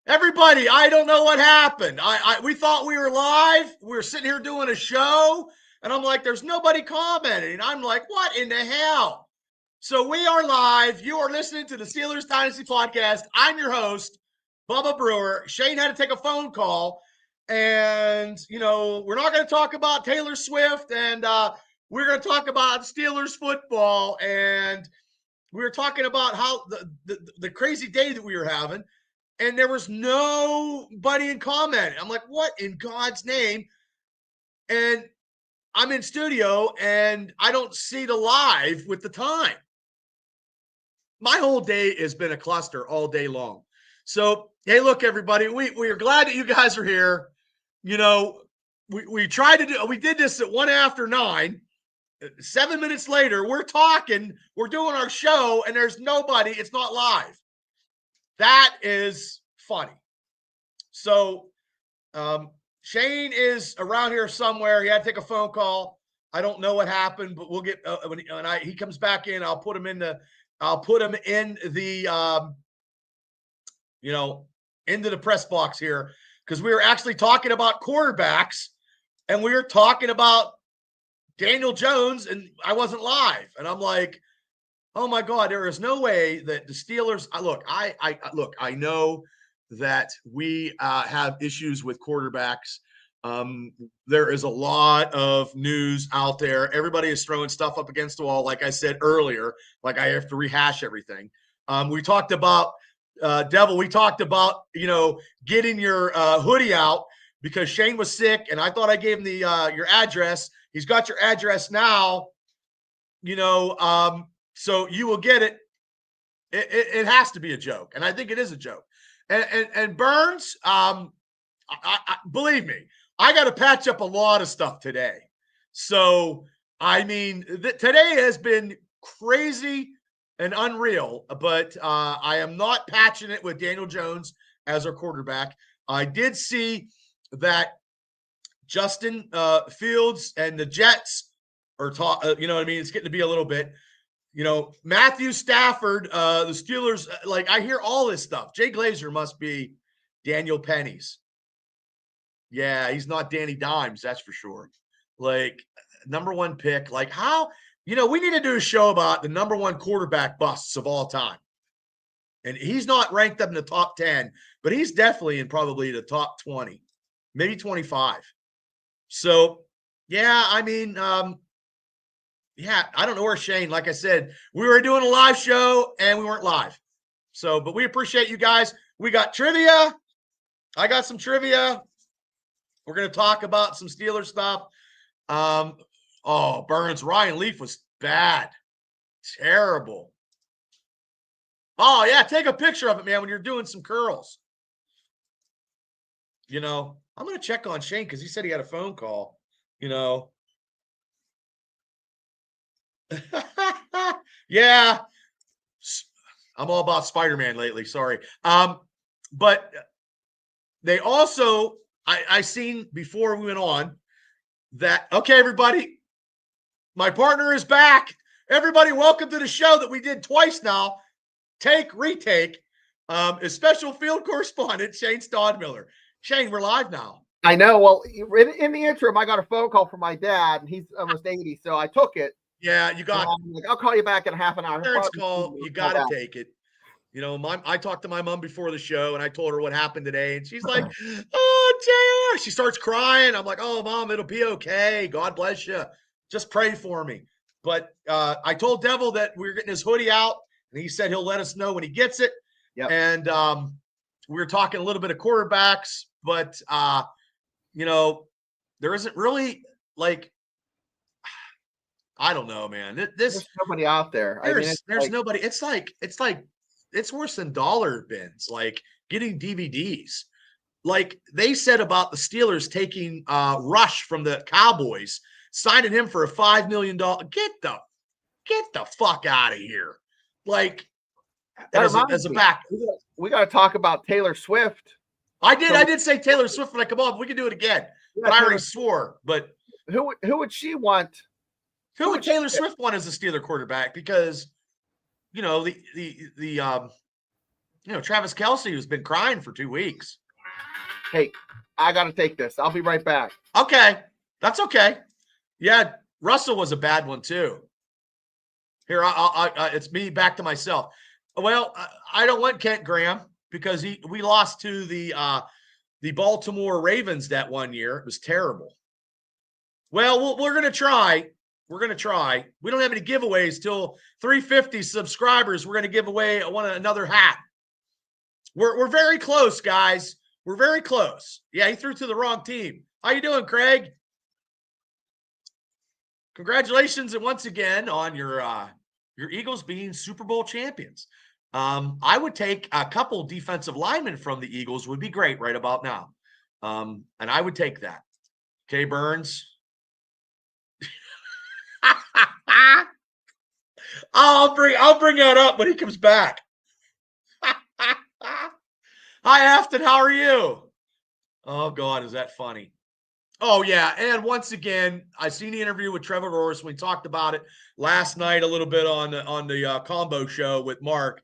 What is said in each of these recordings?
Everybody, I don't know what happened. We thought we were live. We were sitting here doing a show, and I'm like, there's nobody commenting. I'm like, what in the hell? So we are live. You are listening to the Steelers Dynasty Podcast. I'm your host, Bubba Brewer. Shane had to take a phone call, and, we're not going to talk about Taylor Swift, and we're going to talk about Steelers football, and we were talking about how the crazy day that we were having. And there was nobody in comment. I'm like, what in God's name? And I'm in studio and I don't see the live with the time. My whole day has been a cluster all day long. So, hey, look, everybody, we are glad that you guys are here. We tried to do, we did this at 9:01. 7 minutes later, we're talking, we're doing our show, and there's nobody. It's not live. That is funny. So Shane is around here somewhere. He had to take a phone call. I don't know what happened, but we'll get when he comes back in. I'll put him in the into the press box here, because we were actually talking about quarterbacks, and we were talking about Daniel Jones, and I wasn't live, and I'm like, oh my God, there is no way that the Steelers. I know that we have issues with quarterbacks. There is a lot of news out there. Everybody is throwing stuff up against the wall. Like I said earlier, like I have to rehash everything. We talked about Devil. We talked about getting your hoodie out because Shane was sick, and I thought I gave him your address. He's got your address now. So you will get it. It has to be a joke, and I think it is a joke. And Burns, I believe me, I got to patch up a lot of stuff today. So I mean, today has been crazy and unreal, but I am not patching it with Daniel Jones as our quarterback. I did see that Justin Fields and the Jets are talking. It's getting to be a little bit. Matthew Stafford, the Steelers, I hear all this stuff. Jay Glazer must be Daniel Penny's. Yeah, he's not Danny Dimes, that's for sure. Number one pick. How, we need to do a show about the number one quarterback busts of all time. And he's not ranked up in the top 10, but he's definitely in probably the top 20, maybe 25. So, yeah, I mean, yeah, I don't know where Shane, like I said, we were doing a live show and we weren't live. So, but we appreciate you guys. We got trivia. I got some trivia. We're going to talk about some Steelers stuff. Burns, Ryan Leaf was bad. Terrible. Oh, yeah, take a picture of it, man, when you're doing some curls. I'm going to check on Shane because he said he had a phone call, Yeah, I'm all about Spider-Man lately. Sorry. But they also, I seen before we went on that, okay, everybody, my partner is back. Everybody, welcome to the show that we did twice now. Take, retake, is special field correspondent Shane Stodmiller. Shane, we're live now. I know. Well, in the interim, I got a phone call from my dad, and he's almost 80, so I took it. Yeah, you got it. I'll call you back in half an hour. Parents call, you got to take it. I talked to my mom before the show, and I told her what happened today, and she's like, oh, JR. She starts crying. I'm like, oh, Mom, it'll be okay. God bless you. Just pray for me. But I told Devil that we were getting his hoodie out, and he said he'll let us know when he gets it. Yep. And we were talking a little bit of quarterbacks, but, there isn't really, I don't know, man. There's nobody out there. There's nobody. It's it's worse than dollar bins, getting DVDs. They said about the Steelers taking Rush from the Cowboys, signing him for a $5 million. Get the fuck out of here. As a back. We got to talk about Taylor Swift. I did say Taylor Swift when I come on. We can do it again. But I already swore. But who would she want? Who would Taylor Swift want as a Steeler quarterback? Because, the Travis Kelce has been crying for 2 weeks. Hey, I got to take this. I'll be right back. Okay. That's okay. Yeah, Russell was a bad one too. Here, it's me back to myself. Well, I don't want Kent Graham because we lost to the Baltimore Ravens that one year. It was terrible. Well, we're going to try. We're going to try. We don't have any giveaways till 350 subscribers. We're going to give away another hat. We're very close, guys. We're very close. Yeah, he threw to the wrong team. How you doing, Craig? Congratulations and once again on your Eagles being Super Bowl champions. I would take a couple defensive linemen from the Eagles would be great right about now. And I would take that. Okay, Burns. I'll bring that up when he comes back. Hi, Afton. How are you? Oh, God, is that funny? Oh, yeah. And once again, I seen the interview with Trevor Lawrence. We talked about it last night a little bit on the combo show with Mark.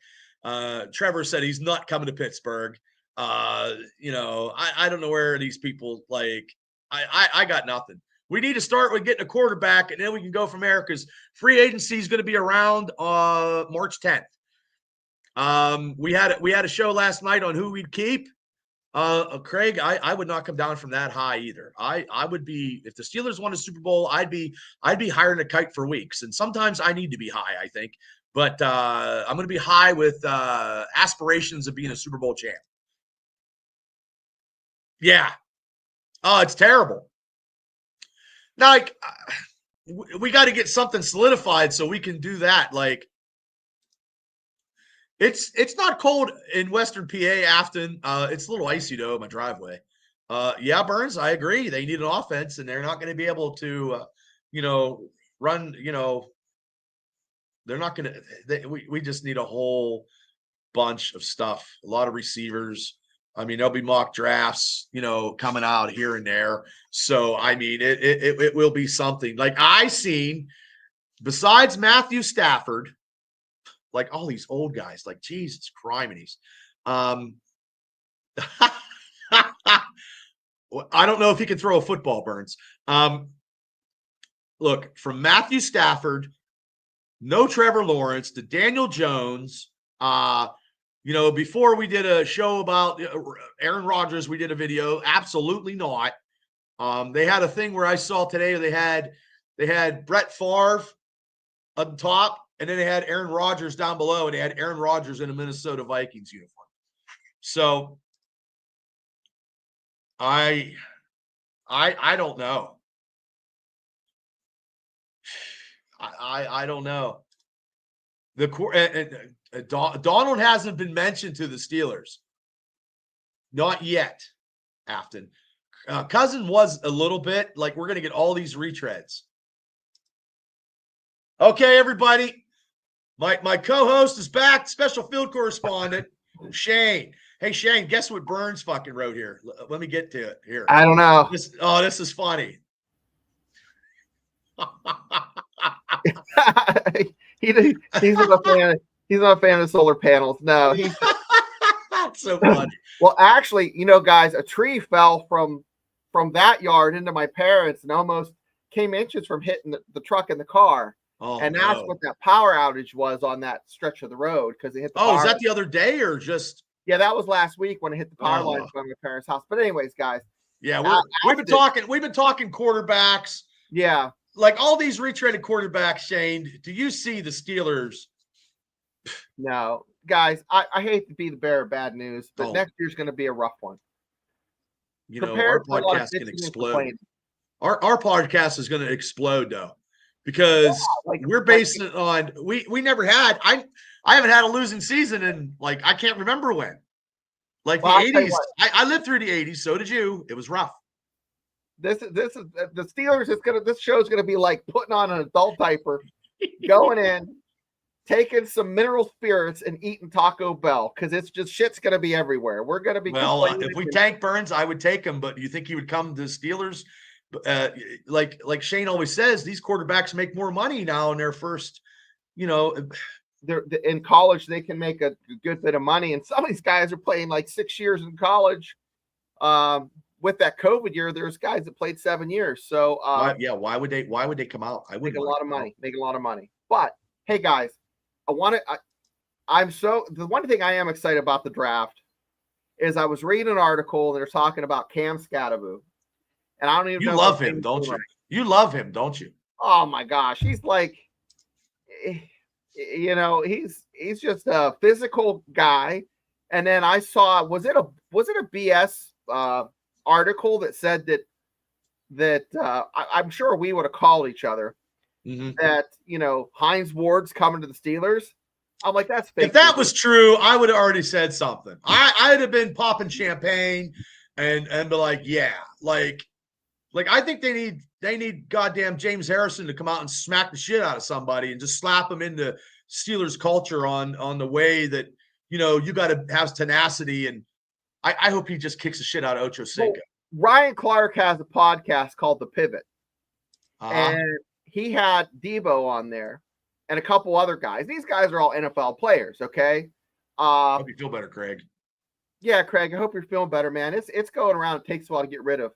Trevor said he's not coming to Pittsburgh. I don't know where these people I got nothing. We need to start with getting a quarterback, and then we can go from there because free agency is going to be around March 10th. We had a show last night on who we'd keep. Craig, I would not come down from that high either. I would be, if the Steelers won a Super Bowl, I'd be higher than a kite for weeks. And sometimes I need to be high, I think. But I'm going to be high with aspirations of being a Super Bowl champ. Yeah. Oh, it's terrible. Now, we got to get something solidified so we can do that. It's not cold in Western PA, Afton. It's a little icy, though, in my driveway. Yeah, Burns, I agree. They need an offense, and they're not going to be able to, run, they're not going to – we just need a whole bunch of stuff, a lot of receivers. I mean, there'll be mock drafts, coming out here and there. So, I mean, it will be something. I seen, besides Matthew Stafford – all these old guys, Jesus criminies. I don't know if he can throw a football, Burns. Look, from Matthew Stafford, no Trevor Lawrence, to Daniel Jones. Before we did a show about Aaron Rodgers, we did a video. Absolutely not. They had a thing where I saw today they had Brett Favre up top. And then they had Aaron Rodgers down below, and they had Aaron Rodgers in a Minnesota Vikings uniform. So I don't know. I don't know. Donald hasn't been mentioned to the Steelers. Not yet, Afton. Cousin was a little bit. We're going to get all these retreads. Okay, everybody. My co-host is back, special field correspondent, Shane. Hey, Shane, guess what Burns fucking wrote here? Let me get to it here. I don't know. This is funny. He's not a fan of solar panels. No, he's That's so funny. Well, actually, guys, a tree fell from that yard into my parents and almost came inches from hitting the truck in the car. Oh, and that's what that power outage was on that stretch of the road because they hit the power. Is that the other day or just? Yeah, that was last week when it hit the power lines from my parents' house. But anyways, guys. Yeah, we've been talking quarterbacks. Yeah. All these retreaded quarterbacks, Shane, do you see the Steelers? No. Guys, I hate to be the bearer of bad news, but next year's going to be a rough one. Our podcast can explode. Our podcast is going to explode, though. Because we're basing it on we never had I haven't had a losing season in I can't remember when. The 80s. I lived through the 80s, so did you. It was rough. This is the Steelers this show's gonna be like putting on an adult diaper, going in, taking some mineral spirits and eating Taco Bell because it's just shit's gonna be everywhere. We're gonna be if we tank Burns, I would take him, but do you think he would come to the Steelers? Like Shane always says, these quarterbacks make more money now in their first, they're in college, they can make a good bit of money. And some of these guys are playing like 6 years in college. With that COVID year, there's guys that played 7 years. So why would they come out? I would make a lot of money. But hey, guys, the one thing I am excited about the draft is I was reading an article and they're talking about Cam Scadaboo. And I don't even know. You love him, don't you? You love him, don't you? Oh my gosh. He's like, he's just a physical guy. And then I saw, was it a BS article that said that I'm sure we would have called each other that, Hines Ward's coming to the Steelers. I'm like, that's fake. If that was true, I would have already said something. I'd have been popping champagne and be like, yeah, like I think they need goddamn James Harrison to come out and smack the shit out of somebody and just slap him into Steelers culture on the way that, you got to have tenacity. And I hope he just kicks the shit out of Ocho Cinco. Well, Ryan Clark has a podcast called The Pivot. And he had Debo on there and a couple other guys. These guys are all NFL players, okay? I hope you feel better, Craig. Yeah, Craig, I hope you're feeling better, man. It's going around. It takes a while to get rid of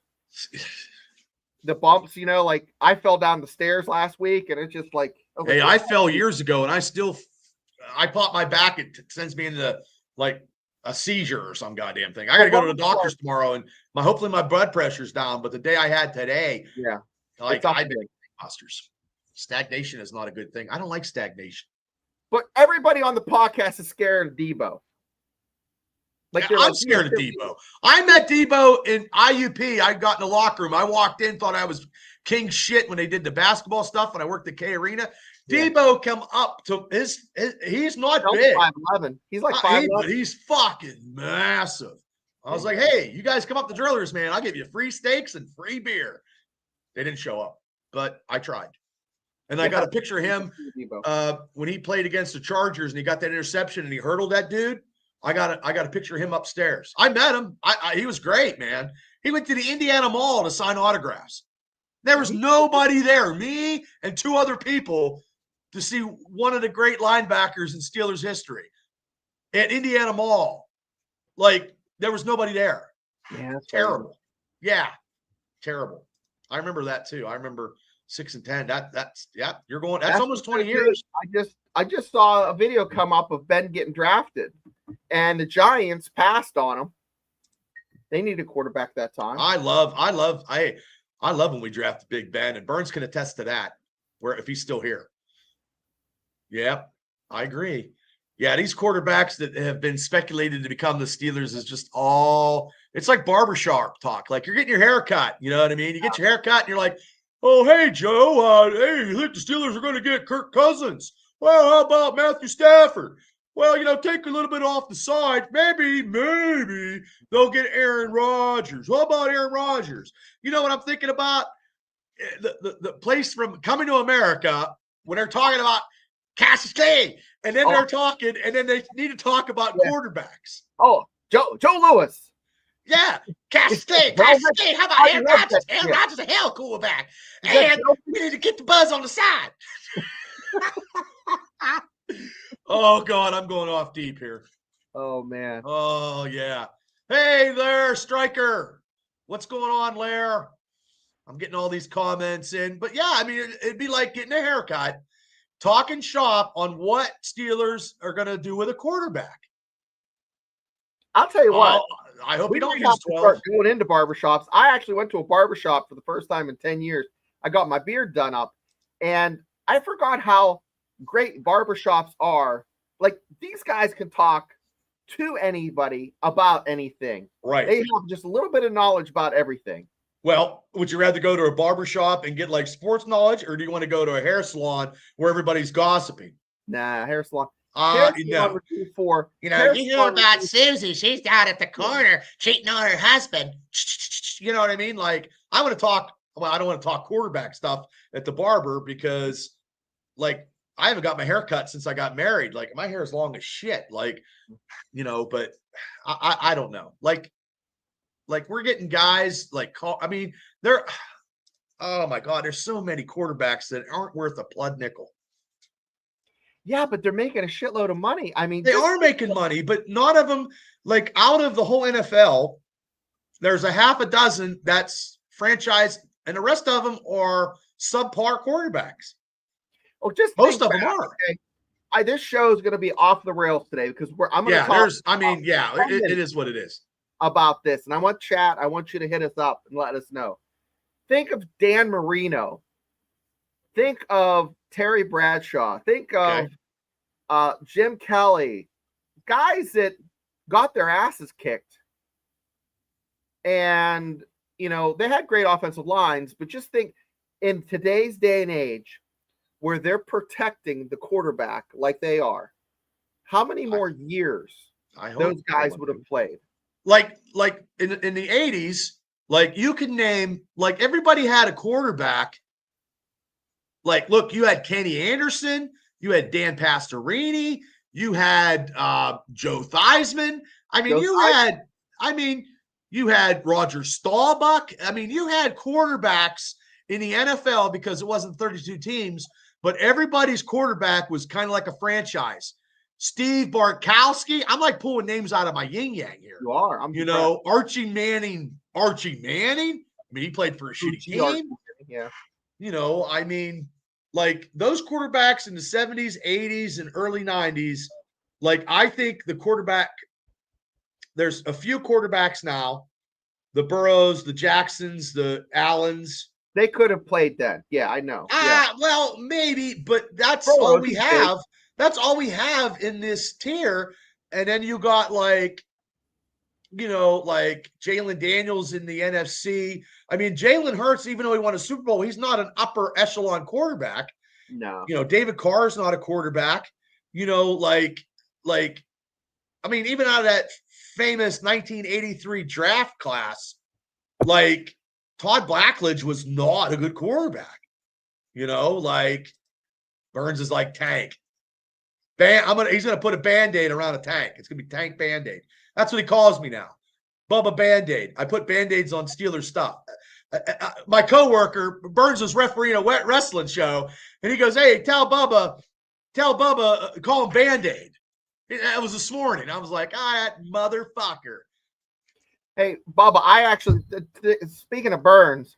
the bumps, like I fell down the stairs last week and it's just like, okay, I fell years ago and I popped my back. It sends me into like a seizure or some goddamn thing. I got to go to the doctor's tomorrow and hopefully my blood pressure's down. But the day I had today, I've been imposters. Stagnation is not a good thing. I don't like stagnation. But everybody on the podcast is scared of Debo. I'm scared of Debo. I met Debo in IUP. I got in the locker room. I walked in, thought I was king shit when they did the basketball stuff when I worked at K Arena. Debo come up to he's not big. 5'11". He's like 5'11". But he's fucking massive. I was like, hey, you guys come up to Drillers, man. I'll give you free steaks and free beer. They didn't show up, but I tried. And I got a picture of him when he played against the Chargers and he got that interception and he hurdled that dude. I got a picture of him upstairs. I met him. He was great, man. He went to the Indiana Mall to sign autographs. There was nobody there, me and two other people, to see one of the great linebackers in Steelers history at Indiana Mall. Like, there was nobody there. Yeah, that's terrible. Funny. Yeah, terrible. I remember that too. I remember 6 and 10. That's you're going. That's almost 20 years. I just saw a video come up of Ben getting drafted, and the Giants passed on him. They need a quarterback that time. I love when we draft Big Ben, and Burns can attest to that. Where if he's still here. Yeah, I agree. Yeah, these quarterbacks that have been speculated to become the Steelers is just it's like barbershop talk. Like you're getting your hair cut. You know what I mean? You get your hair cut and you're like, oh, hey, Joe, hey, you think the Steelers are going to get Kirk Cousins? Well, how about Matthew Stafford? Well, take a little bit off the side. Maybe they'll get Aaron Rodgers. What about Aaron Rodgers? You know what I'm thinking about? The place from Coming to America when they're talking about Cassius Clay, and then they're talking, and then they need to talk about quarterbacks. Oh, Joe Lewis. Yeah, Cassius Clay. How about Aaron Rodgers? Aaron Rodgers is a hell quarterback. And we need to get the buzz on the side. Oh, God, I'm going off deep here. Oh, man. Oh, yeah. Hey there, Striker. What's going on, Lair? I'm getting all these comments in. But, yeah, I mean, it'd be like getting a haircut, talking shop on what Steelers are going to do with a quarterback. I'll tell you what. I hope we don't use 12. Start going into barbershops. I actually went to a barbershop for the first time in 10 years. I got my beard done up, and I forgot how great barbershops are. Like, these guys can talk to anybody about anything. Right. They have just a little bit of knowledge about everything. Well, would you rather go to a barbershop and get like sports knowledge, or do you want to go to a hair salon where everybody's gossiping? Nah, hair salon. You hear about Susie. She's down at the corner cheating on her husband. You know what I mean? Like, I want to talk. Well, I don't want to talk quarterback stuff at the barber because, like, I haven't got my hair cut since I got married. Like, my hair is long as shit. Like, but I don't know. Like we're getting guys like, oh my God, there's so many quarterbacks that aren't worth a plug nickel. Yeah, but they're making a shitload of money. I mean, they are making money, but none of them, like out of the whole NFL, there's a half a dozen that's franchise, and the rest of them are subpar quarterbacks. Oh, just most of them are. Okay? This show is going to be off the rails today because I'm going to talk. It is what it is about this, and I want you to hit us up and let us know. Think of Dan Marino. Think of Terry Bradshaw. Think of Jim Kelly. Guys that got their asses kicked. And, they had great offensive lines, but just think in today's day and age where they're protecting the quarterback like they are, how many more years those guys would have played? Like in the 80s, like you can name, like everybody had a quarterback. Like, look, you had Kenny Anderson, you had Dan Pastorini, you had Joe Theismann. You had Roger Staubach. I mean, you had quarterbacks in the NFL because it wasn't 32 teams, but everybody's quarterback was kind of like a franchise. Steve Bartkowski. I'm like pulling names out of my yin yang here. You are. Archie Manning. I mean, he played for a shitty team. Yeah. Like those quarterbacks in the 70s, 80s, and early 90s, like I think the quarterback, there's a few quarterbacks now, the Burrows, the Jacksons, the Allens. They could have played then. Yeah, I know. Well, maybe, but that's all we have. That's all we have in this tier. And then you got like Jalen Daniels in the NFC. I mean, Jalen Hurts, even though he won a Super Bowl, he's not an upper echelon quarterback. No. David Carr is not a quarterback. Even out of that famous 1983 draft class, like Todd Blackledge was not a good quarterback. Burns is like Tank. He's gonna put a Band-Aid around a tank. It's gonna be Tank Band-Aid. That's what he calls me now. Bubba Band-Aid. I put Band-Aids on Steelers stuff. My coworker, Burns, was refereeing a wrestling show, and he goes, "Hey, tell Bubba, call him Band-Aid." That was this morning. I was like, that motherfucker. Hey, Bubba, I actually, speaking of Burns,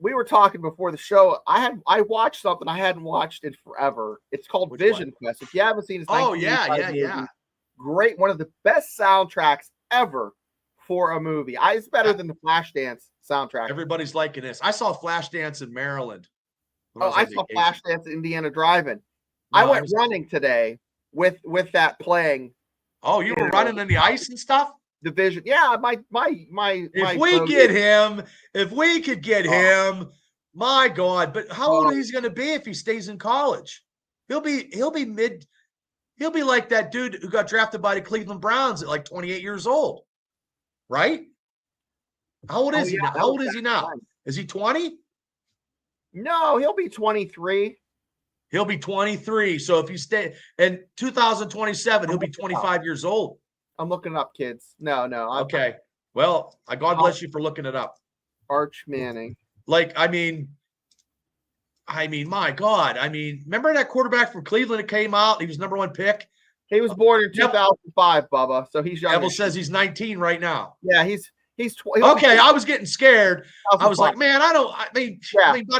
we were talking before the show. I watched something I hadn't watched in forever. It's called Vision Quest. If you haven't seen it, yeah. Great, one of the best soundtracks ever for a movie. It's better than the Flashdance soundtrack. Everybody's liking this. I saw Flashdance in Maryland. I saw Flashdance in Indiana Drive-In. I went running today with that playing. Oh, you were running in the ice and stuff? The Vision. Yeah, my if we could get him, my God. But how old is he going to be if he stays in college? He'll be like that dude who got drafted by the Cleveland Browns at like 28 years old. Right? How old is he now? How old is he now? Is he 20? No, he'll be 23. He'll be 23. So if you stay in 2027, he'll be 25 years old. I'm looking it up, kids. No. Okay. Well, God bless you for looking it up. Arch Manning. My God. Remember that quarterback from Cleveland that came out? He was number 1 pick. He was born in 2005, Bubba. So he's young. Neville says he's 19 right now. Yeah, he's 20. Okay, I was getting scared. I was like, man, by the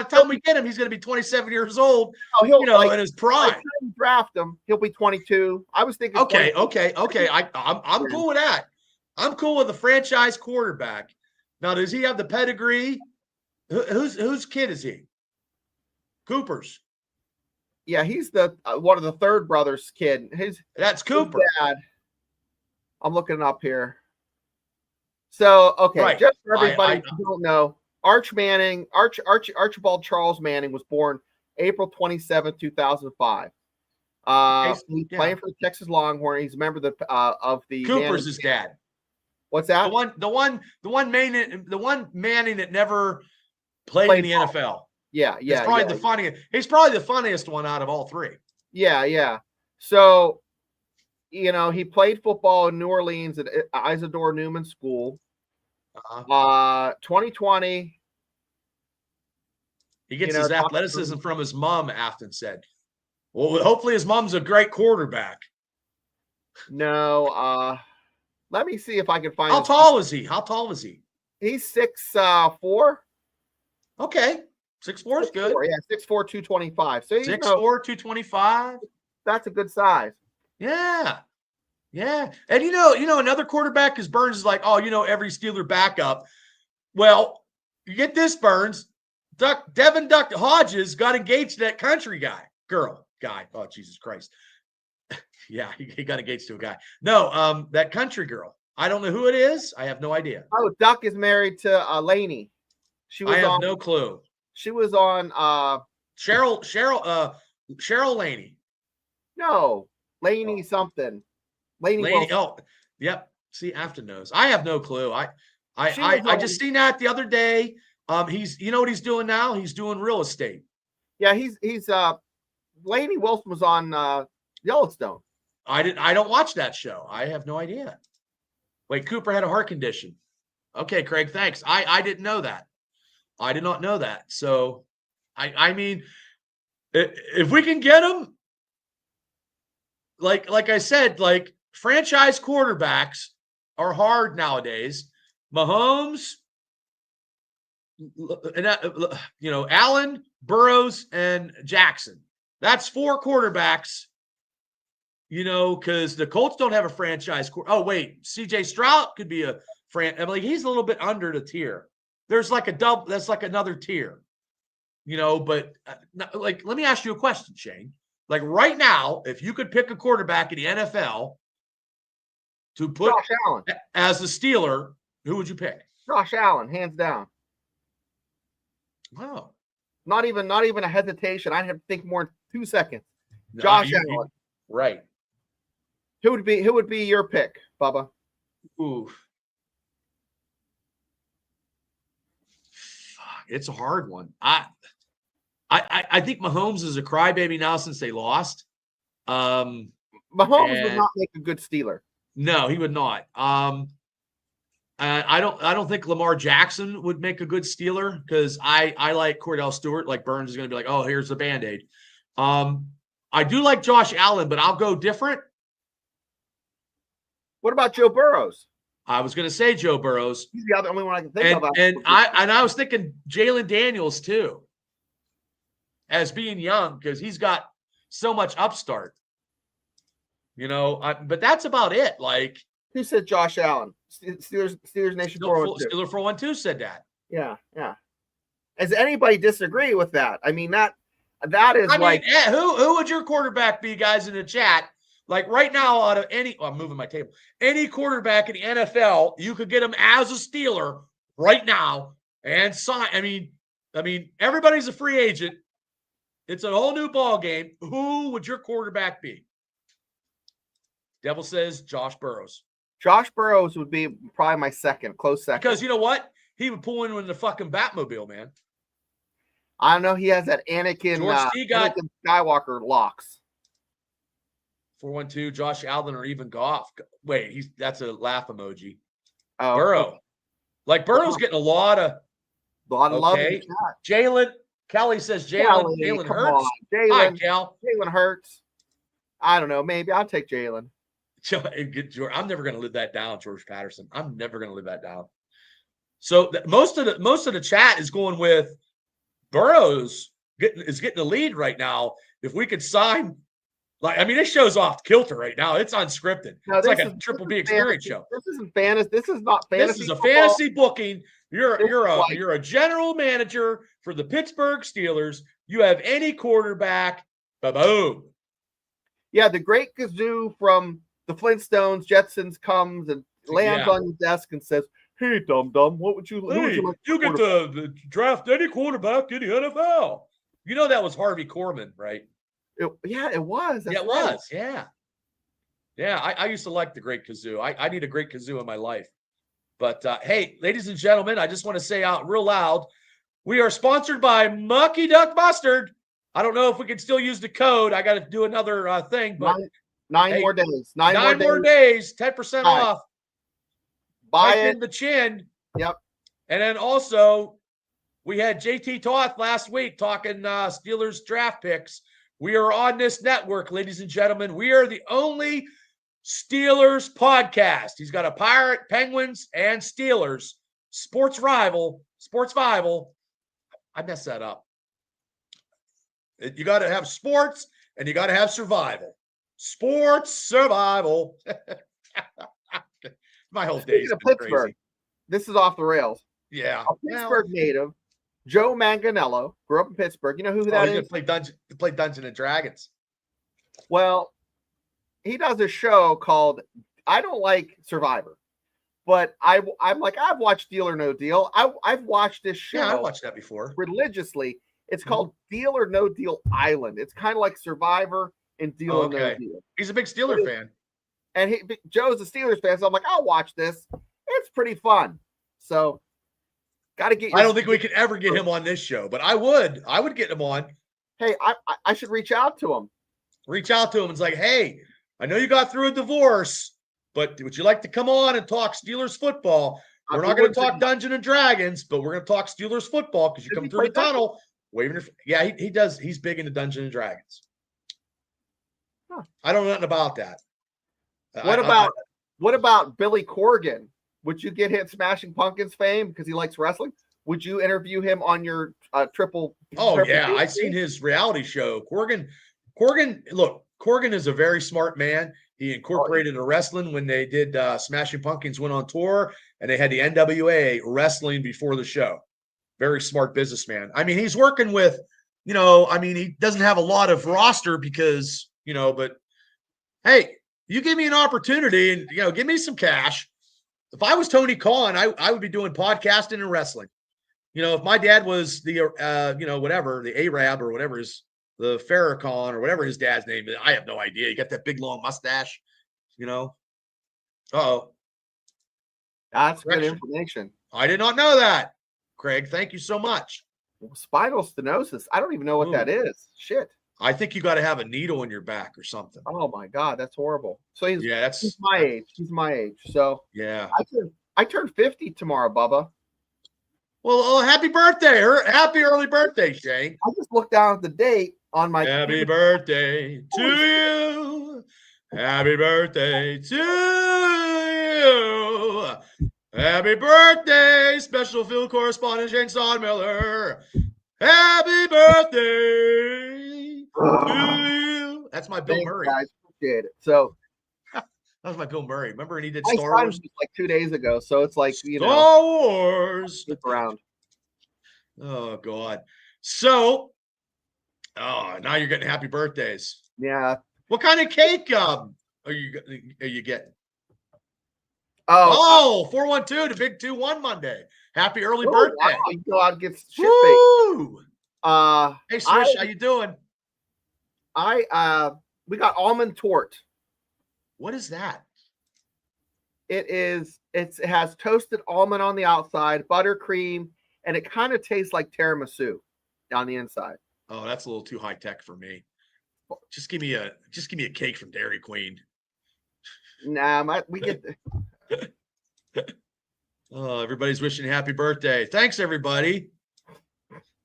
time we get him, he's going to be 27 years old. In his prime. By the time you draft him, he'll be 22. I was thinking. Okay. I'm cool with that. I'm cool with the franchise quarterback. Now, does he have the pedigree? Whose kid is he? Cooper's. Yeah, he's the one of the third brother's kid. That's Cooper. His dad. I'm looking it up here. So, okay, right. Just for everybody who don't know, Archibald Charles Manning was born April 27, 2005. He's playing for the Texas Longhorns. He's a member of the Cooper's Manning his dad. What's that? The one Manning that never played in the NFL. Yeah. He's probably the funniest one out of all three. Yeah. So, he played football in New Orleans at Isidore Newman School. 2020. He gets his athleticism from his mom, Afton said. Well, hopefully his mom's a great quarterback. No, let me see if I can find. How tall is he? How tall is he? He's 6'4". Okay, 6'4" is good. Yeah, 6'4", 225. So 6'4", 225. That's a good size. Yeah. Yeah. And you know, another quarterback is Burns is like, oh, every Steeler backup. Well, you get this, Burns. Devin Duck Hodges got engaged to that country guy. Oh, Jesus Christ. Yeah, he got engaged to a guy. No, that country girl. I don't know who it is. I have no idea. Oh, Duck is married to Lainey. I have no clue. She was on Cheryl Laney. No, Lainey something. Lainey. Oh, yep. See, Afton knows. I have no clue. I just seen that the other day. He's what he's doing now? He's doing real estate. Yeah, he's Lainey Wilson was on Yellowstone. I don't watch that show. I have no idea. Wait, Cooper had a heart condition. Okay, Craig, thanks. I didn't know that. I did not know that. So I mean, if we can get him, like I said, like franchise quarterbacks are hard nowadays. Mahomes, Allen, Burrows, and Jackson. That's 4 quarterbacks, because the Colts don't have a franchise. Oh, wait, CJ Stroud could be a he's a little bit under the tier. There's like a double. That's like another tier, but let me ask you a question, Shane. Like right now, if you could pick a quarterback in the NFL to put Josh Allen as the Steeler, who would you pick? Josh Allen, hands down. Wow. Not even a hesitation. I'd have to think more than 2 seconds. Josh Allen. Right. Who would be your pick, Bubba? Ooh. It's a hard one. I think Mahomes is a crybaby now since they lost. Mahomes would not make a good Steeler. No, he would not. I don't think Lamar Jackson would make a good Steeler because I like Cordell Stewart. Like Burns is going to be like, oh, here's the Band-Aid. I do like Josh Allen, but I'll go different. What about Joe Burrows? I was going to say Joe Burrows. He's the only one I can think of. And I was thinking Jalen Daniels too, as being young because he's got so much upstart. But that's about it. Like, who said Josh Allen? Steelers Nation 412. Steeler 412 said that. Yeah. Does anybody disagree with that? I mean, that is who would your quarterback be, guys, in the chat? Like right now, out of I'm moving my table. Any quarterback in the NFL, you could get him as a Steeler right now and sign. I mean, everybody's a free agent. It's a whole new ball game. Who would your quarterback be? Devil says Josh Burrows. Josh Burrows would be probably my close second. Because you know what? He would pull in the fucking Batmobile, man. I don't know. He has that Anakin Skywalker locks. 412, Josh Allen or even Goff. Wait, that's a laugh emoji. Oh, Burrow. Like Burrow's getting a lot of love. Jalen. Kelly says Jalen Hurts. Hi, Cal. Jalen Hurts. I don't know. Maybe I'll take Jalen. I'm never going to live that down, George Patterson. I'm never going to live that down. So most of the chat is going with Burrows is getting the lead right now. If we could sign, this show's off kilter right now. It's unscripted. No, it's like a Triple B experience show. This isn't fantasy. This is not fantasy. This is a fantasy booking. You're a general manager for the Pittsburgh Steelers. You have any quarterback, boom. Yeah, the great kazoo from the Flintstones, Jetsons comes and lands on your desk and says, "Hey, dum-dum, what would you like? You get to draft any quarterback in the NFL." That was Harvey Korman, right? It was. That's it was. Yeah. Yeah, I used to like the great kazoo. I need a great kazoo in my life. But, hey, ladies and gentlemen, I just want to say out real loud, we are sponsored by Mucky Duck Mustard. I don't know if we can still use the code. I got to do another thing. But nine more days. Nine more days, 10% off. Buy Type it. in the chin. Yep. And then also, we had JT Toth last week talking Steelers draft picks. We are on this network, ladies and gentlemen. We are the only Steelers podcast. He's got a Pirate, Penguins, and Steelers sports rival. I messed that up. You got to have sports and you got to have survival. Sports survival. My whole day. Speaking of Pittsburgh, crazy. This is off the rails. Yeah. A Pittsburgh native, Joe Manganiello, grew up in Pittsburgh. You know who that is? Play Dungeons and Dragons. Well, he does a show called I Don't Like Survivor, but I'm like, I've watched Deal or No Deal. I've watched this show. Yeah, I watched that before religiously. It's called Deal or No Deal Island. It's kind of like Survivor and Deal or No Deal. He's a big Steeler fan. And Joe's a Steelers fan, so I'm like, I'll watch this. It's pretty fun. So, got to get. I don't think we could ever get him on this show, but I would get him on. Hey, I should reach out to him. Reach out to him and it's like, hey, I know you got through a divorce, but would you like to come on and talk Steelers football? We're not going to talk Dungeons and Dragons, but we're going to talk Steelers football because you come through the tunnel. Waving yeah, he does. He's big into Dungeons and Dragons. Huh. I don't know nothing about that. What about Billy Corgan? Would you get him Smashing Pumpkins fame because he likes wrestling? Would you interview him on your triple? Oh yeah, I've seen his reality show. Corgan, look, Corgan is a very smart man. He incorporated a wrestling when they did Smashing Pumpkins went on tour, and they had the NWA wrestling before the show. Very smart businessman. I mean, he's working with, he doesn't have a lot of roster because, but hey, you give me an opportunity and, give me some cash. If I was Tony Khan, I would be doing podcasting and wrestling. If my dad was the, whatever, the Arab or whatever is the Farrakhan or whatever his dad's name is, I have no idea. You got that big long mustache, Uh-oh. That's good information. I did not know that. Craig, thank you so much. Spinal stenosis. I don't even know what that is. Shit. I think you got to have a needle in your back or something. Oh my God, that's horrible. So he's he's my age. He's my age. So yeah, I turned 50 tomorrow, Bubba. Well, happy birthday! Happy early birthday, Shane. I just looked down at the date on my. Happy birthday to you. Happy birthday to you. Happy birthday, special field correspondent Shane Sodmiller. Happy birthday to you. That's my Bill Murray. Guys, appreciate it. So that was my Bill Murray. Remember, and he did Star Wars like 2 days ago. So it's like Star Wars. Look around. Oh God. So, now you're getting happy birthdays. Yeah. What kind of cake are you getting? Oh, 412, the big 2-1 Monday. Happy early birthday. Wow. You go out and get shit Woo! Hey, Swish, how you doing? We got almond tort. What is that? It has toasted almond on the outside, buttercream, and it kind of tastes like tiramisu on the inside. Oh, that's a little too high tech for me. Just give me a cake from Dairy Queen. Nah, we get. Oh, everybody's wishing you happy birthday. Thanks, everybody.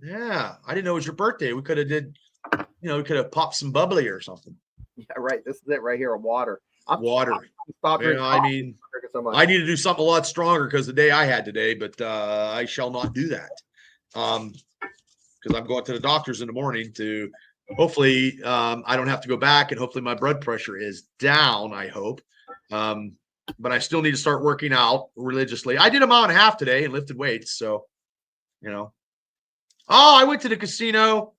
Yeah, I didn't know it was your birthday. We could have we could have popped some bubbly or something. Yeah, right. This is it right here, water. Water. I need to do something a lot stronger because the day I had today, but I shall not do that. Because I'm going to the doctor's in the morning to hopefully I don't have to go back, and hopefully my blood pressure is down, I hope. But I still need to start working out religiously. I did a mile and a half today and lifted weights. So, Oh, I went to the casino.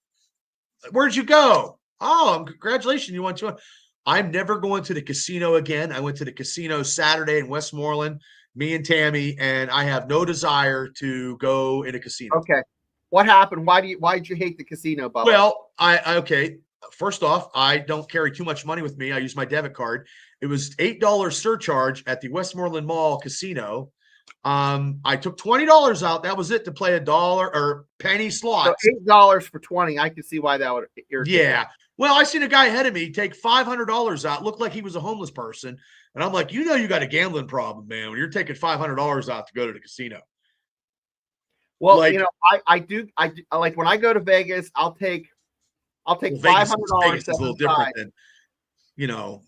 Where'd you go? Oh, congratulations. You went to I'm never going to the casino again. I went to the casino Saturday in Westmoreland, me and Tammy, and I have no desire to go in a casino. Okay. What happened? Why did you hate the casino, Bubba? Well, okay. First off, I don't carry too much money with me. I use my debit card. It was $8 surcharge at the Westmoreland Mall casino. I took $20 out. That was it to play $1 or penny slots. So $8 for 20. I can see why that would irritate. Yeah. Well, I seen a guy ahead of me take $500 out. Looked like he was a homeless person. And I'm like, you got a gambling problem, man, when you're taking $500 out to go to the casino. Well, I do like when I go to Vegas, I'll take I'll take Vegas, $500. Vegas is a little different than,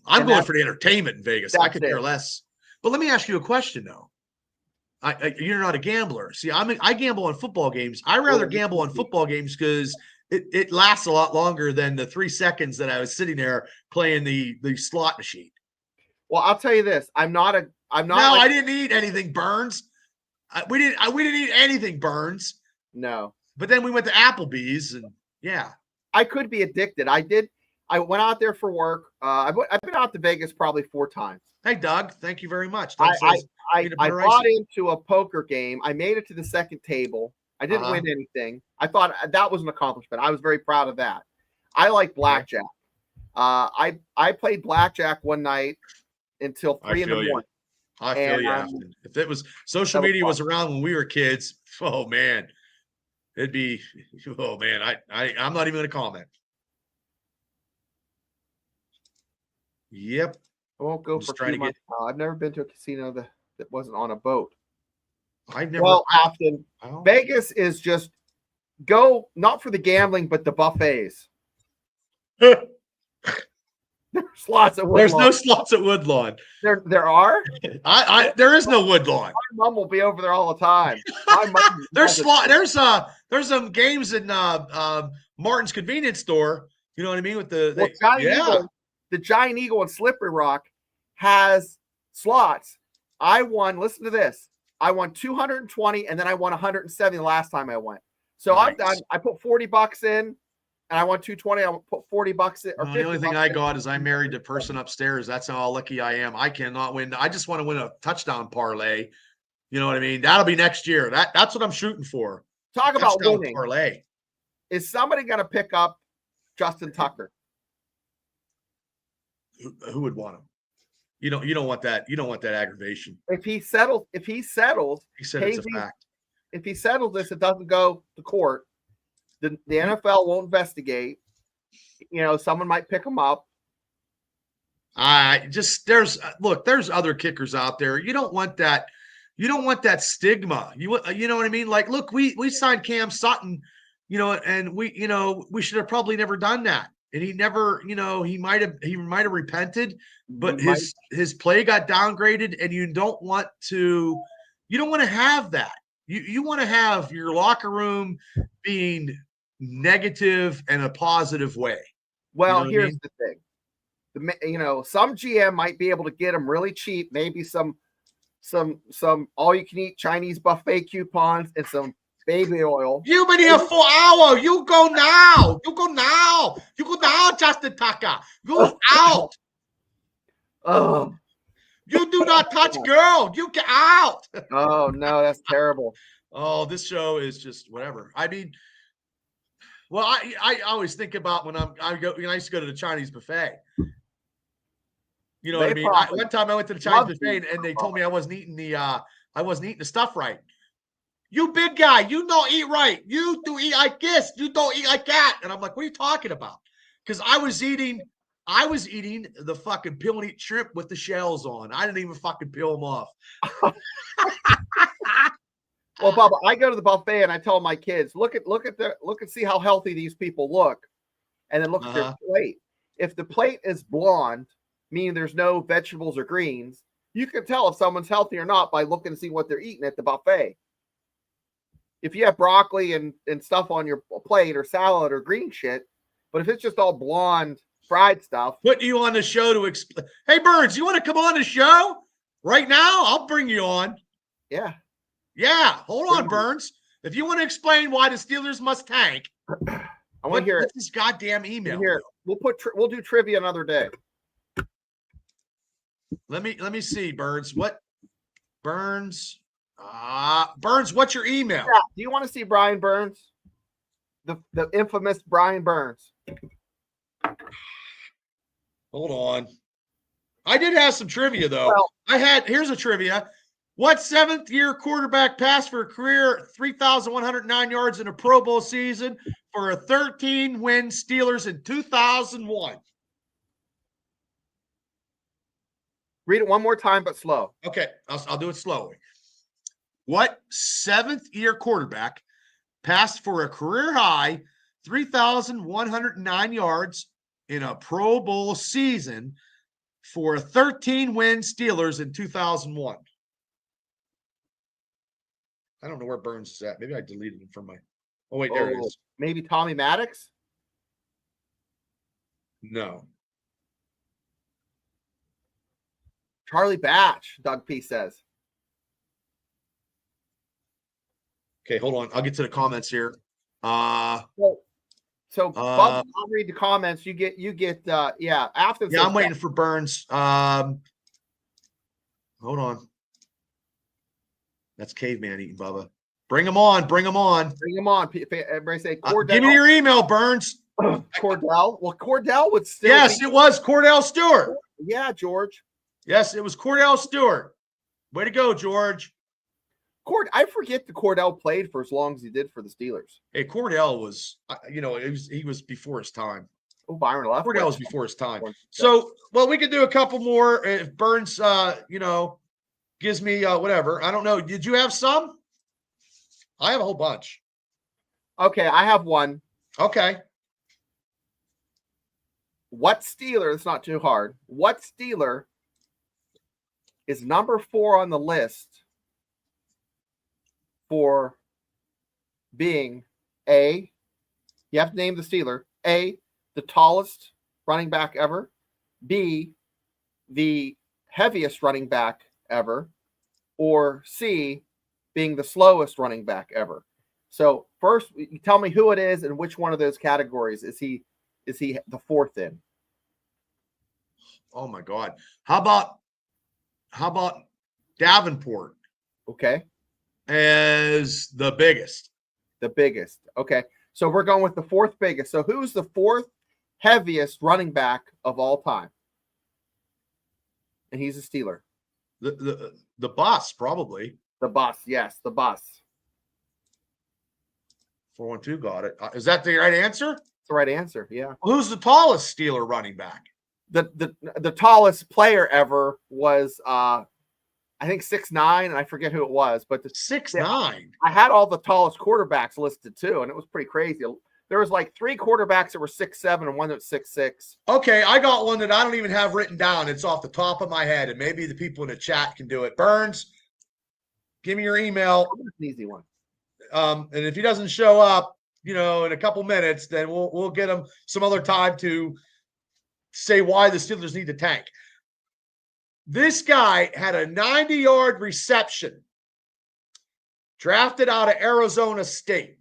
I'm going for the entertainment in Vegas. I could care less. But let me ask you a question, though. You're not a gambler. See, I gamble on football games. I rather gamble on football games because it lasts a lot longer than the 3 seconds that I was sitting there playing the slot machine. Well, I'll tell you this. No, I didn't eat anything, Burns. We didn't eat anything, Burns. No. But then we went to Applebee's, and yeah. I could be addicted. I went out there for work. I've been out to Vegas probably 4 times. Hey, Doug. Thank you very much. I bought into a poker game. I made it to the second table. I didn't win anything. I thought that was an accomplishment. I was very proud of that. I like blackjack. I played blackjack one night until 3 in the morning. I feel you, Afton. If it was social media was around when we were kids, oh man, it'd be, oh man, I'm not even going to comment. Yep. I won't go for 2 months. I've never been to a casino that wasn't on a boat. Afton, Vegas is just go not for the gambling, but the buffets. There's slots at Woodlawn. There's no slots at Woodlawn. There are? There is no Woodlawn. My mom will be over there all the time. There's some games in Martin's convenience store. You know what I mean? With the Giant Eagle and Slippery Rock has slots. I won. Listen to this. I won 220, and then I won 170 the last time I went. So nice. I put $40 in, and I won 220. I put $40 in. The only thing I got is I married the person upstairs. That's how lucky I am. I cannot win. I just want to win a touchdown parlay. You know what I mean? That'll be next year. That's what I'm shooting for. Talk about winning. Parlay. Is somebody going to pick up Justin Tucker? Who would want him? You don't want that. You don't want that aggravation. If he settles, he said it's a fact. If he settles this, it doesn't go to court. The NFL won't investigate. Someone might pick him up. There's other kickers out there. You don't want that. You don't want that stigma. You know what I mean? Like, look, we signed Cam Sutton, and we should have probably never done that. And he never, he might have repented, but his play got downgraded, and you don't want to have that. You want to have your locker room being negative in a positive way. Well, here's the thing. Some GM might be able to get him really cheap, maybe some all you can eat Chinese buffet coupons and some baby oil. You've been here for hours. You go now. You go now. You go now, Justin Tucker. Go out. Oh. You do not touch girl. You get out. Oh, no, that's terrible. Oh, this show is just whatever. I mean, well, I always think about when I used to go to the Chinese buffet. You know what I mean? One time I went to the Chinese buffet and they told me I wasn't eating the stuff right. You big guy, you don't eat right. You do eat like this. You don't eat like that. And I'm like, what are you talking about? Because I was eating the fucking peel and eat shrimp with the shells on. I didn't even fucking peel them off. Well, Bubba, I go to the buffet and I tell my kids, look and see how healthy these people look, and then look at their plate. If the plate is blonde, meaning there's no vegetables or greens, you can tell if someone's healthy or not by looking to see what they're eating at the buffet. If you have broccoli and stuff on your plate or salad or green shit, but if it's just all blonde fried stuff. Put you on the show to explain. Hey, Burns, you want to come on the show right now? I'll bring you on. Yeah. Yeah. Hold on, Burns. If you want to explain why the Steelers must tank, I want to hear this goddamn email. Here, we'll do trivia another day. Let me see, Burns. What Burns? Burns, what's your email? Yeah. Do you want to see Brian Burns? The infamous Brian Burns. Hold on. I did have some trivia, though. Well, here's a trivia. What seventh-year quarterback passed for a career 3,109 yards in a Pro Bowl season for a 13-win Steelers in 2001? Read it one more time, but slow. Okay, I'll do it slowly. What seventh-year quarterback passed for a career-high 3,109 yards in a Pro Bowl season for 13-win Steelers in 2001. I don't know where Burns is at. Maybe I deleted him from my. Oh, wait, there it is. Maybe Tommy Maddox? No. Charlie Batch, Doug P says. Okay, hold on. I'll get to the comments here. So Bob, I'll read the comments. You get after. Yeah, I'm waiting for Burns. Hold on. That's Caveman eating Bubba. Bring him on. Bring him on. Everybody say Cordell. Give me your email, Burns. Cordell. Well, Cordell would still. Yes, it was Cordell Stewart. Yeah, George. Yes, it was Cordell Stewart. Way to go, George. I forget the Cordell played for as long as he did for the Steelers. Hey, Cordell was, he was before his time. Oh, Byron left. Cordell was before his time. So, well, we could do a couple more if Burns, gives me whatever. I don't know. Did you have some? I have a whole bunch. Okay, I have one. Okay. What Steeler? It's not too hard. What Steeler is number 4 on the list for being A, you have to name the Steeler, A, the tallest running back ever, B, the heaviest running back ever, or C, being the slowest running back ever. So first, you tell me who it is and which one of those categories is he the 4th in? Oh my God. How about Davenport? Okay. As the biggest. The biggest. Okay. So we're going with the 4th biggest. So who's the 4th heaviest running back of all time? And he's a Steeler. The bus, probably. The bus. Yes, the bus. 412 got it. Is that the right answer? That's the right answer. Yeah. Who's the tallest Steeler running back? The tallest player ever was I think 6'9", and I forget who it was, but 6'9". I had all the tallest quarterbacks listed too, and it was pretty crazy. There was like 3 quarterbacks that were 6'7" and one that was 6'6". Okay, I got one that I don't even have written down. It's off the top of my head, and maybe the people in the chat can do it. Burns, give me your email. That's an easy one. And if he doesn't show up, in a couple minutes, then we'll get him some other time to say why the Steelers need to tank. This guy had a 90-yard reception, drafted out of Arizona State.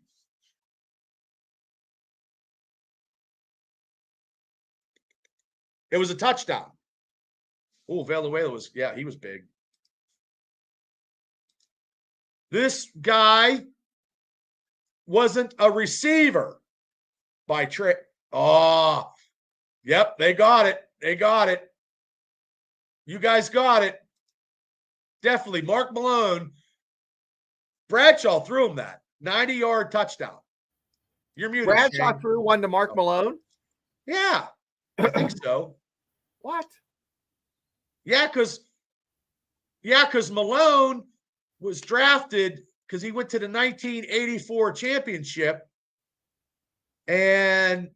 It was a touchdown. Oh, Valenzuela he was big. This guy wasn't a receiver by trick. Oh, yep, they got it. You guys got it. Definitely. Mark Malone. Bradshaw threw him that 90-yard touchdown. You're muted. Bradshaw Shane. threw one to Mark Malone? Yeah, I think so. What? Yeah, because Malone was drafted because he went to the 1984 championship. And,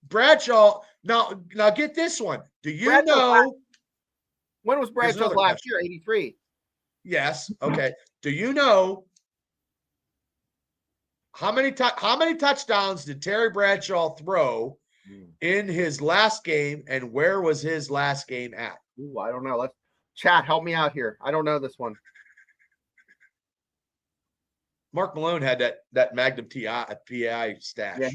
Bradshaw, now get this one. Do you know? When was Bradshaw's last year? 83. Yes. Okay. Do you know how many touchdowns did Terry Bradshaw throw in his last game, and where was his last game at? Ooh, I don't know. Let's chat. Help me out here. I don't know this one. Mark Malone had that Magnum PI stash. Yeah,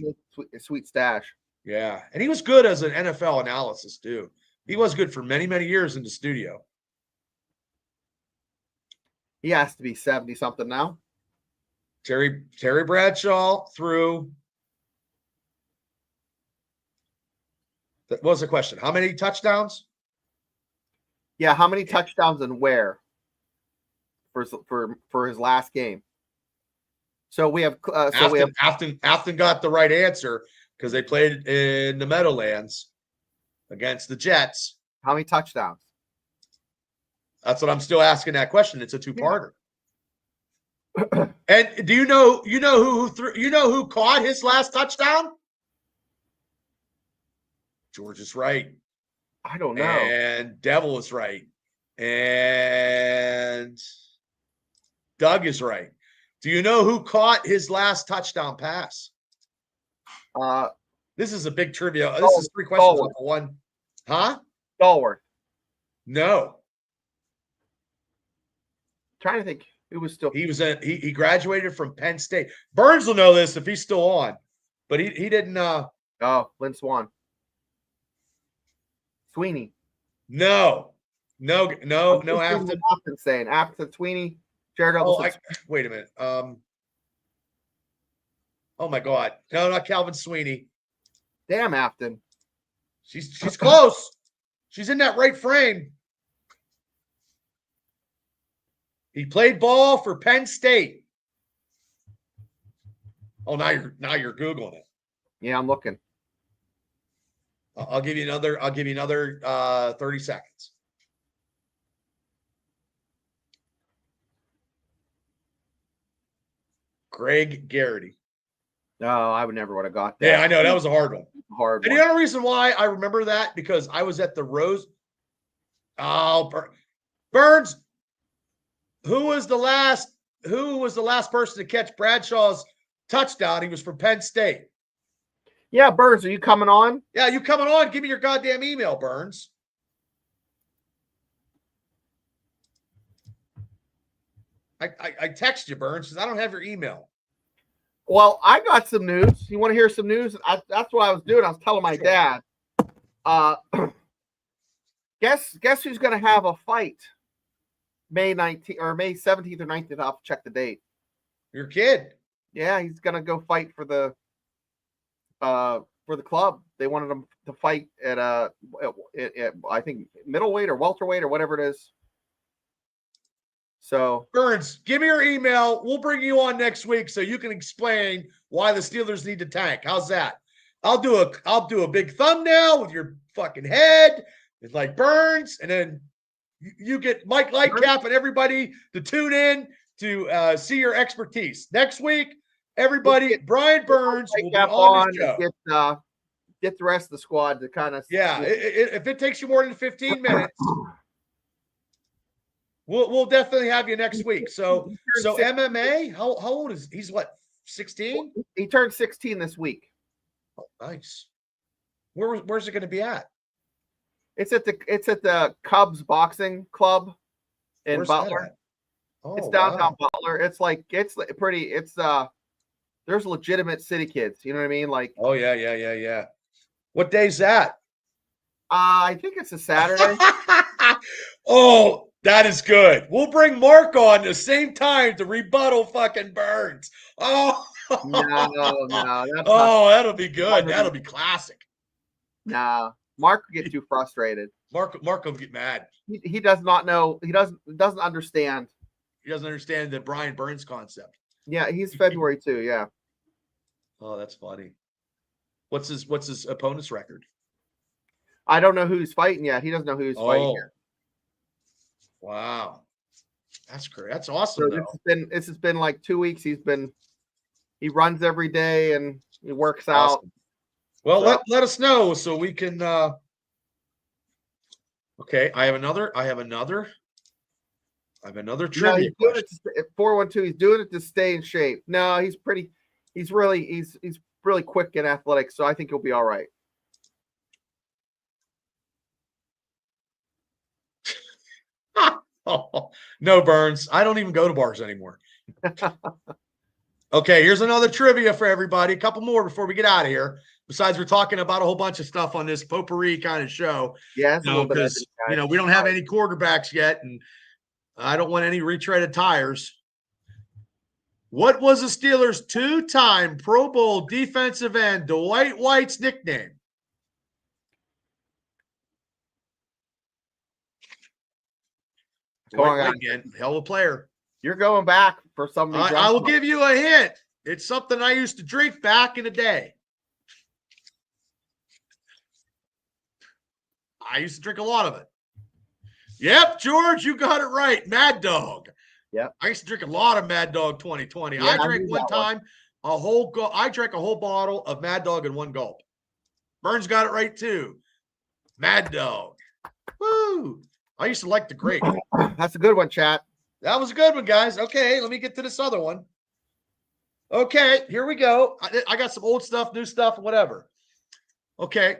sweet stash. Yeah, and he was good as an NFL analysis too. He was good for many, many years in the studio. He has to be 70-something now. Terry Bradshaw threw. What was the question? How many touchdowns? Yeah, how many touchdowns and where for his last game? So we have Afton got the right answer because they played in the Meadowlands against the Jets. How many touchdowns? That's what I'm still asking that question. It's a two-parter. And do you know who caught his last touchdown? George is right. I don't know. And Devil is right. And Doug is right. Do you know who caught his last touchdown pass? This is a big trivia. This is 3 questions off of one. Huh? Stallworth. No. Trying to think who was still. He graduated from Penn State. Burns will know this if he's still on, but he didn't. Lynn Swan. Sweeney. No. Afton. Afton saying Afton, Sweeney, Jared Elvis. Wait a minute. Oh my God. No, not Calvin Sweeney. Damn, Afton. She's close. She's in that right frame. He played ball for Penn State. Oh, now you're Googling it. Yeah, I'm looking. I'll give you another 30 seconds. Greg Garrity. No, I would never would have got that. Yeah, I know. That was a hard one. Hard and one. the only reason why I remember that, because I was at the Rose. Oh, Burns. Who was the last person to catch Bradshaw's touchdown? He was from Penn State. Yeah, Burns, are you coming on? Yeah, you coming on? Give me your goddamn email, Burns. I text you, Burns, because I don't have your email. Well, I got some news. You want to hear some news? That's what I was doing. I was telling my dad. Guess who's going to have a fight May 19th or May 17th or 19th? I'll have to check the date. Your kid. Yeah, he's going to go fight for the club. They wanted him to fight at I think middleweight or welterweight or whatever it is. So Burns, give me your email. We'll bring you on next week so you can explain why the Steelers need to tank. How's that? I'll do a big thumbnail with your fucking head. It's like Burns, and then you get Mike Lightcap and everybody to tune in to see your expertise. Next week, everybody, Brian Burns will be on the show. Get the rest of the squad to kind of if it takes you more than 15 minutes. We'll definitely have you next week. So MMA, how old is he's what, 16? He turned 16 this week. Oh, nice. Where's it going to be at? It's at the Cubs boxing club in Butler. It's downtown Butler. It's pretty. There's legitimate city kids. You know what I mean? Like, oh yeah. What day's that? I think it's a Saturday. Oh, that is good. We'll bring Mark on the same time to rebuttal fucking Burns. Oh no. That'll be good. That'll be classic. Nah, Mark will get too frustrated. Mark will get mad. He does not know. He doesn't understand. He doesn't understand the Brian Burns concept. Yeah, he's February too. Yeah. Oh, that's funny. What's his opponent's record? I don't know who's fighting yet. He doesn't know who's fighting yet. Wow, that's great. That's awesome. So this has been like 2 weeks. He runs every day and he works awesome. out. Well, so. let us know so we can. Okay, I have another trivia. Yeah, 412. He's doing it to stay in shape. No, he's really quick in athletics, so I think he'll be all right. Oh, no, Burns. I don't even go to bars anymore. Okay, here's another trivia for everybody. A couple more before we get out of here. Besides, we're talking about a whole bunch of stuff on this potpourri kind of show. Yeah, because we don't have any quarterbacks yet, and I don't want any retreaded tires. What was the Steelers' 2-time Pro Bowl defensive end Dwight White's nickname? Again, hell of a player. You're going back for something. I will give you a hint. It's something I used to drink back in the day. I used to drink a lot of it. Yep, George, you got it right. Mad Dog. Yeah. I used to drink a lot of Mad Dog 2020. Yeah, I I drank knew one that one. time I drank a whole bottle of Mad Dog in one gulp. Burns got it right too. Mad Dog. Woo! I used to like the grape. That's a good one, chat. That was a good one, guys. Okay, let me get to this other one. Okay, here we go. I got some old stuff, new stuff, whatever. Okay.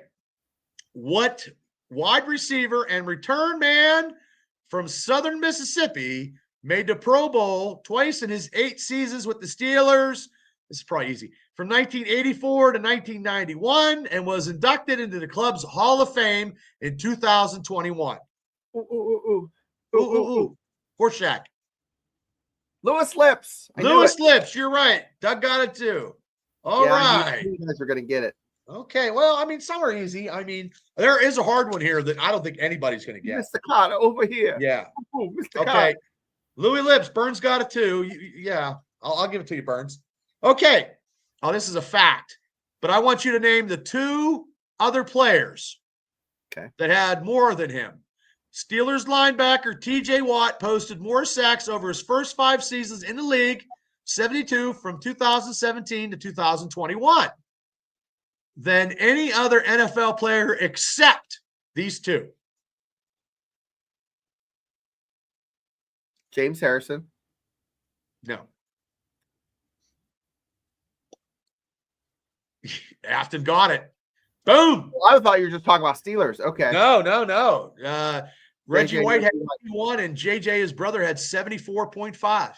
What wide receiver and return man from Southern Mississippi made the Pro Bowl twice in his 8 seasons with the Steelers? This is probably easy. From 1984 to 1991 and was inducted into the club's Hall of Fame in 2021. Horseshack. Lewis Lips. Lewis Lips, you're right. Doug got it too. All right. You guys are going to get it. Okay. Well, I mean, some are easy. I mean, there is a hard one here that I don't think anybody's going to get. Mr. Carter over here. Yeah. Mr. Okay. Carter. Louis Lips. Burns got it too. Yeah. I'll give it to you, Burns. Okay. Oh, this is a fact. But I want you to name the 2 other players that had more than him. Steelers linebacker T.J. Watt posted more sacks over his first 5 seasons in the league, 72 from 2017 to 2021, than any other NFL player except these 2. James Harrison. No. Afton got it. Boom. Well, I thought you were just talking about Steelers. Okay. No. Reggie JJ White had 81, and JJ, his brother, had 74.5.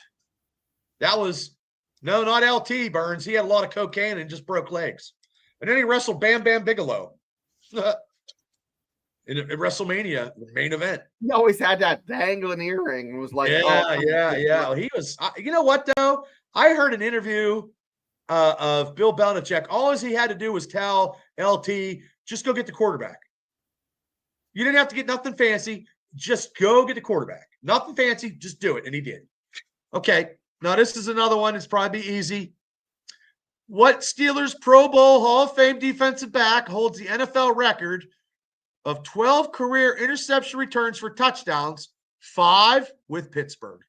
That was not LT Burns. He had a lot of cocaine and just broke legs. And then he wrestled Bam Bam Bigelow in WrestleMania, the main event. He always had that dangling earring. It was like, yeah. He was. You know what though? I heard an interview of Bill Belichick. All he had to do was tell LT, just go get the quarterback. You didn't have to get nothing fancy. Just go get the quarterback. Nothing fancy. Just do it. And he did. Okay. Now, this is another one. It's probably easy. What Steelers Pro Bowl Hall of Fame defensive back holds the NFL record of 12 career interception returns for touchdowns, 5 with Pittsburgh?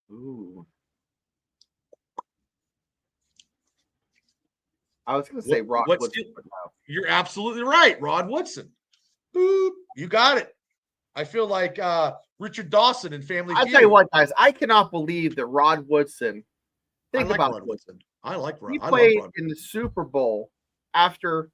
Ooh. I was going to say Rod Woodson. You're absolutely right. Rod Woodson. Boop. You got it. I feel like Richard Dawson in Family Feud. I'll tell you what, guys. I cannot believe that Rod Woodson. Think about Rod Woodson. I like Rod. He played in the Super Bowl after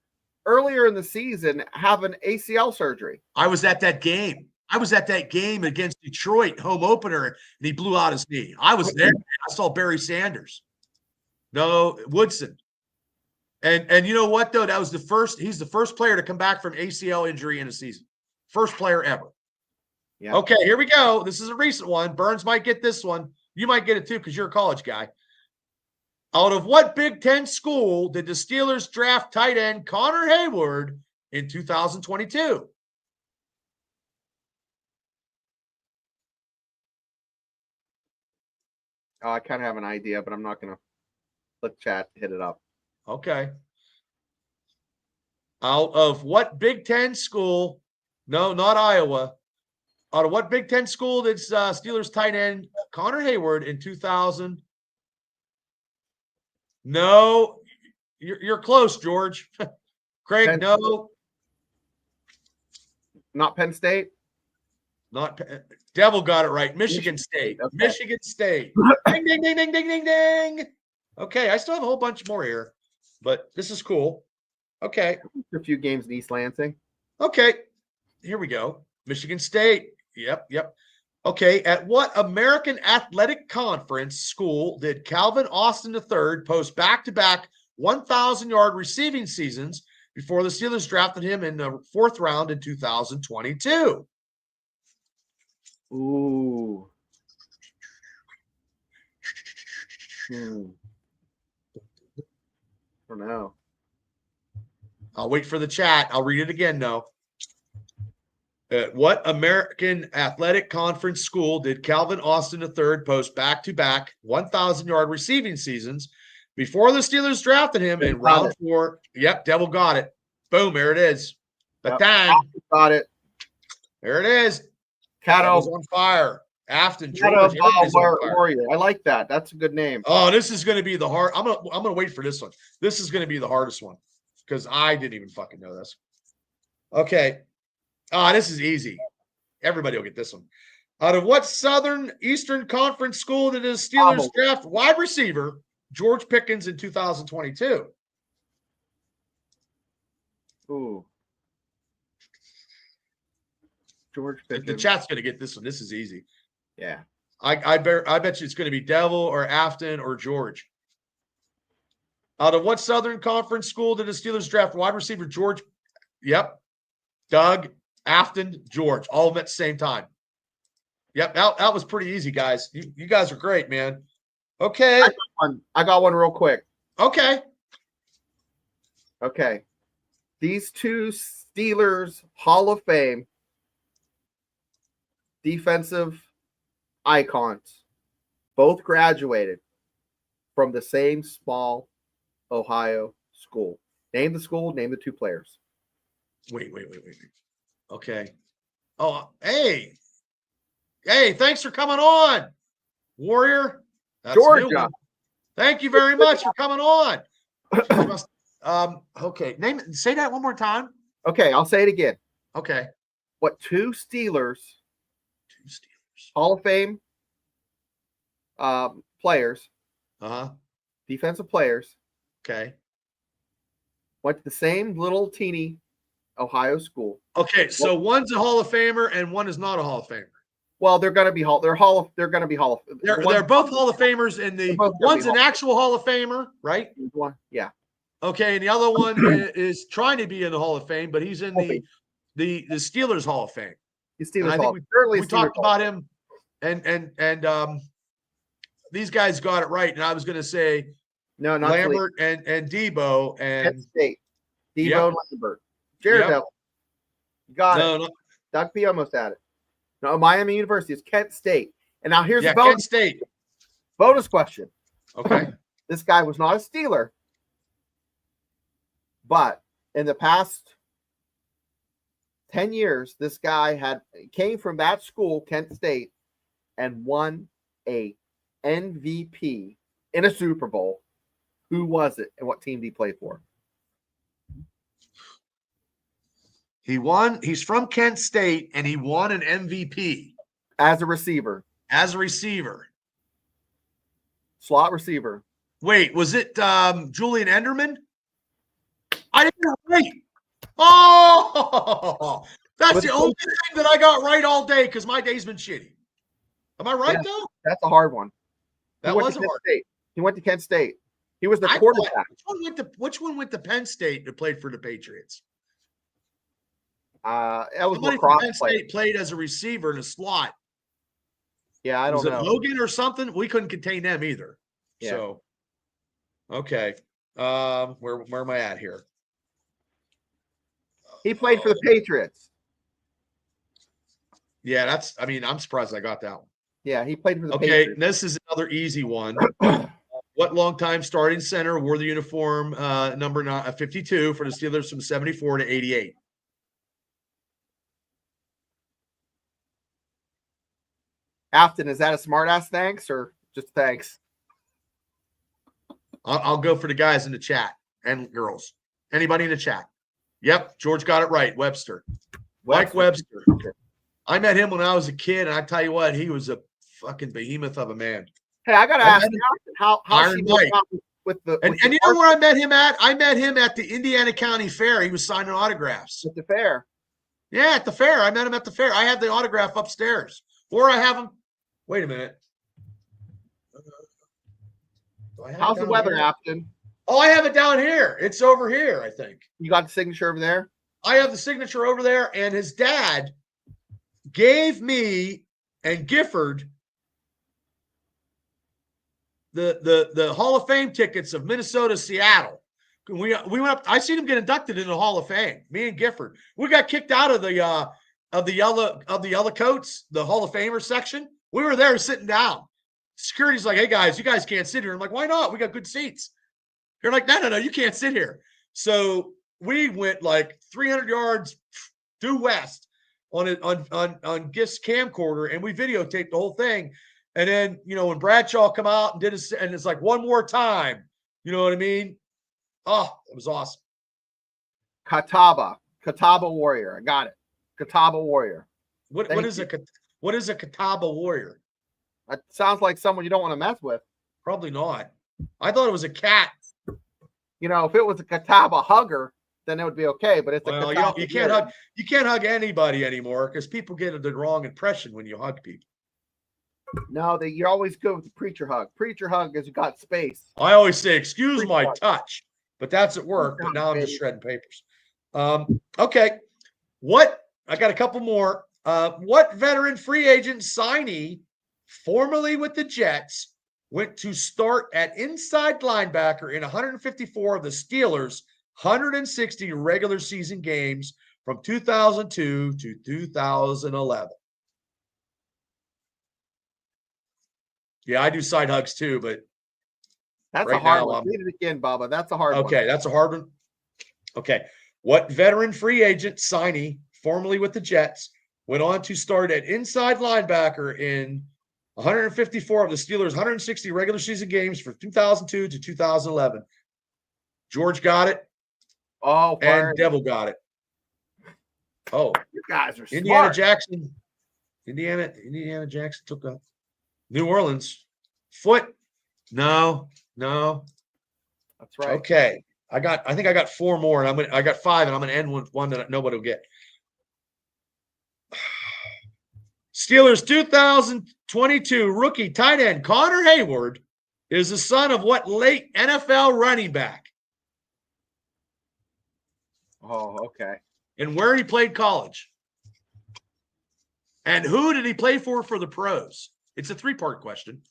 earlier in the season having ACL surgery. I was at that game. I was at that game against Detroit, home opener, and he blew out his knee. I was there. I saw Barry Sanders. No, Woodson. And you know what, though? That was he's the first player to come back from ACL injury in a season. First player ever. Yeah. Okay, here we go. This is a recent one. Burns might get this one. You might get it too because you're a college guy. Out of what Big Ten school did the Steelers draft tight end Connor Hayward in 2022? I kind of have an idea, but I'm not going to let chat hit it up. Okay. Out of what Big Ten school? No, not Iowa. Out of what Big Ten school did Steelers tight end Connor Hayward in 2000? No, you're close, George. Craig, Penn no. State. Not Penn State? Devil got it right. Michigan State. Okay. Michigan State. Ding, ding, ding, ding, ding, ding, ding. Okay, I still have a whole bunch more here, but this is cool. Okay. A few games in East Lansing. Okay, here we go. Michigan State. Yep. Okay, at what American Athletic Conference school did Calvin Austin III post back-to-back 1,000-yard receiving seasons before the Steelers drafted him in the 4th round in 2022? Ooh. I don't know. I'll wait for the chat. I'll read it again, though. What American Athletic Conference school did Calvin Austin III post back-to-back 1,000-yard receiving seasons before the Steelers drafted him in round 4? Yep, Devil got it. Boom, there it is. The time. Got it. There it is. Catto on fire. Afton, Shadow George. Everybody's on fire. Warrior. I like that. That's a good name. Oh, this is going to be the hard. I'm gonna wait for this one. This is going to be the hardest one because I didn't even fucking know this. Okay. This is easy. Everybody will get this one. Out of what Southern Eastern Conference school did the Steelers draft wide receiver George Pickens in 2022? Ooh. George Pickens. The chat's going to get this one. This is easy. Yeah. I bet you it's going to be Devil or Afton or George. Out of what Southern Conference school did the Steelers draft wide receiver George? Yep. Doug, Afton, George, all of them at the same time. Yep, that was pretty easy, guys. You guys are great, man. Okay. I got one real quick. Okay. These two Steelers Hall of Fame defensive icons both graduated from the same small Ohio school. Name the school, name the two players. Wait. Okay. Oh, hey, thanks for coming on, Warrior. That's Georgia. Thank you very much for coming on. Okay. Say that one more time. Okay, I'll say it again. Okay. What two Steelers Hall of Fame players, defensive players, okay, went to the same little teeny Ohio school. Okay, so one's a Hall of Famer and one is not a Hall of Famer. Well, they're going to be Hall of. They're both Hall of Famers, and one's an actual Hall of Famer, right? One, yeah. Okay, and the other one is trying to be in the Hall of Fame, but he's in the Steelers Hall of Fame. The Steelers Hall. We talked about him, and these guys got it right. And I was going to say no, not Lambert and Debo and Penn State. Debo and Lambert. Jared Devil. Got it. No. Doug P almost had it. No, Miami University is Kent State. And now here's the Kent State. Bonus question. Okay. This guy was not a Steeler, but in the past 10 years, this guy came from that school, Kent State, and won a MVP in a Super Bowl. Who was it, and what team did he play for? He won. He's from Kent State, and he won an MVP as a receiver. Slot receiver. Wait, was it Julian Enderman? I didn't know. Wait. Oh, that's the only thing that I got right all day because my day's been shitty. Am I right, though? That's a hard one. That was hard. He went to Kent State. He was the quarterback. Which one went to Penn State that played for the Patriots? That was somebody from Penn State played as a receiver in a slot. Yeah, I don't know. Was it Logan or something? We couldn't contain them either. Yeah. So, okay. Where am I at here? He played for the Patriots. Yeah, I'm surprised I got that one. Yeah, he played for the Patriots. Okay, this is another easy one. What longtime starting center wore the uniform number 52 for the Steelers from 74 to 88? Afton, is that a smart-ass thanks or just thanks? I'll go for the guys in the chat and girls. Anybody in the chat? Yep, George got it right. Webster. Mike Webster. I met him when I was a kid, and I tell you what, he was a fucking behemoth of a man. Hey, I got to ask you, how she with the and you know where I met him at? I met him at the Indiana County Fair. He was signing autographs. At the fair? Yeah, at the fair. I met him at the fair. I have the autograph upstairs. Or I have him. Wait a minute. How's the weather, Afton? Oh, I have it down here. It's over here, I think. You got the signature over there? I have the signature over there, and his dad gave me and Gifford the Hall of Fame tickets of Minnesota, Seattle. We went up. I seen him get inducted into the Hall of Fame. Me and Gifford. We got kicked out of the yellow coats, the Hall of Famer section. We were there sitting down. Security's like, "Hey guys, you guys can't sit here." I'm like, "Why not? We got good seats." They're like, No, you can't sit here. So we went like 300 yards due west, on Gift's camcorder, and we videotaped the whole thing. And then, when Bradshaw come out and did his, and it's like one more time, you know what I mean? Oh, it was awesome. Catawba Warrior. I got it. Catawba Warrior. What is a Catawba Warrior? That sounds like someone you don't want to mess with. Probably not. I thought it was a cat. If it was a Catawba hugger, then it would be okay. But it's you can't hug anybody anymore because people get the wrong impression when you hug people. No, you always go with the preacher hug. Preacher hug is you got space. I always say, excuse my touch, but that's at work. But now I'm just shredding papers. Okay. I got a couple more. What veteran free agent signee, formerly with the Jets, went to start at inside linebacker in 154 of the Steelers' 160 regular season games from 2002 to 2011? Yeah, I do side hugs too, but that's a hard one. Read it again, Bubba. That's a hard one. Okay, that's a hard one. Okay. What veteran free agent signee, formerly with the Jets, went on to start at inside linebacker in 154 of the Steelers' 160 regular season games from 2002 to 2011? George got it. Oh, and Devil got it. Oh, you guys are Indiana smart. Indiana Jackson took up New Orleans. Foot. No. That's right. Okay. I think I got four more, and I got five, and I'm gonna end with one that nobody will get. Steelers 2022 rookie tight end Connor Hayward is the son of what late NFL running back? Oh, okay. And where he played college? And who did he play for the pros? It's a three-part question.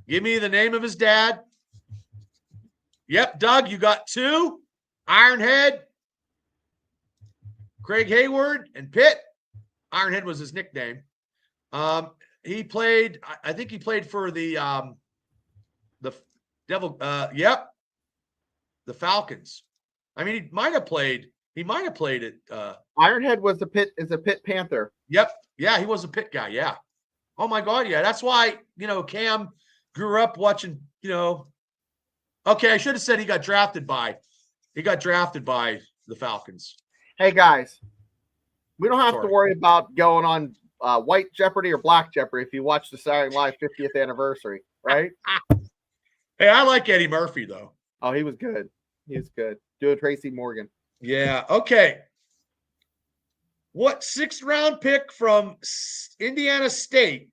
Give me the name of his dad. Yep, Doug, you got two. Ironhead, Craig Hayward, and Pitt. Ironhead was his nickname. He played, I think he played for the Devil, the Falcons. I mean, he might have played it. Ironhead was a Pitt Panther. Yep. Yeah, he was a Pitt guy. Yeah. Oh my God. Yeah. That's why, Cam grew up watching, okay. I should have said he got drafted by the Falcons. Hey guys, we don't have to worry about going on White Jeopardy or Black Jeopardy if you watch the Saturday Night Live 50th anniversary, right? Hey, I like Eddie Murphy though. Oh, he was good. Doing Tracy Morgan. Yeah. Okay. What sixth round pick from Indiana State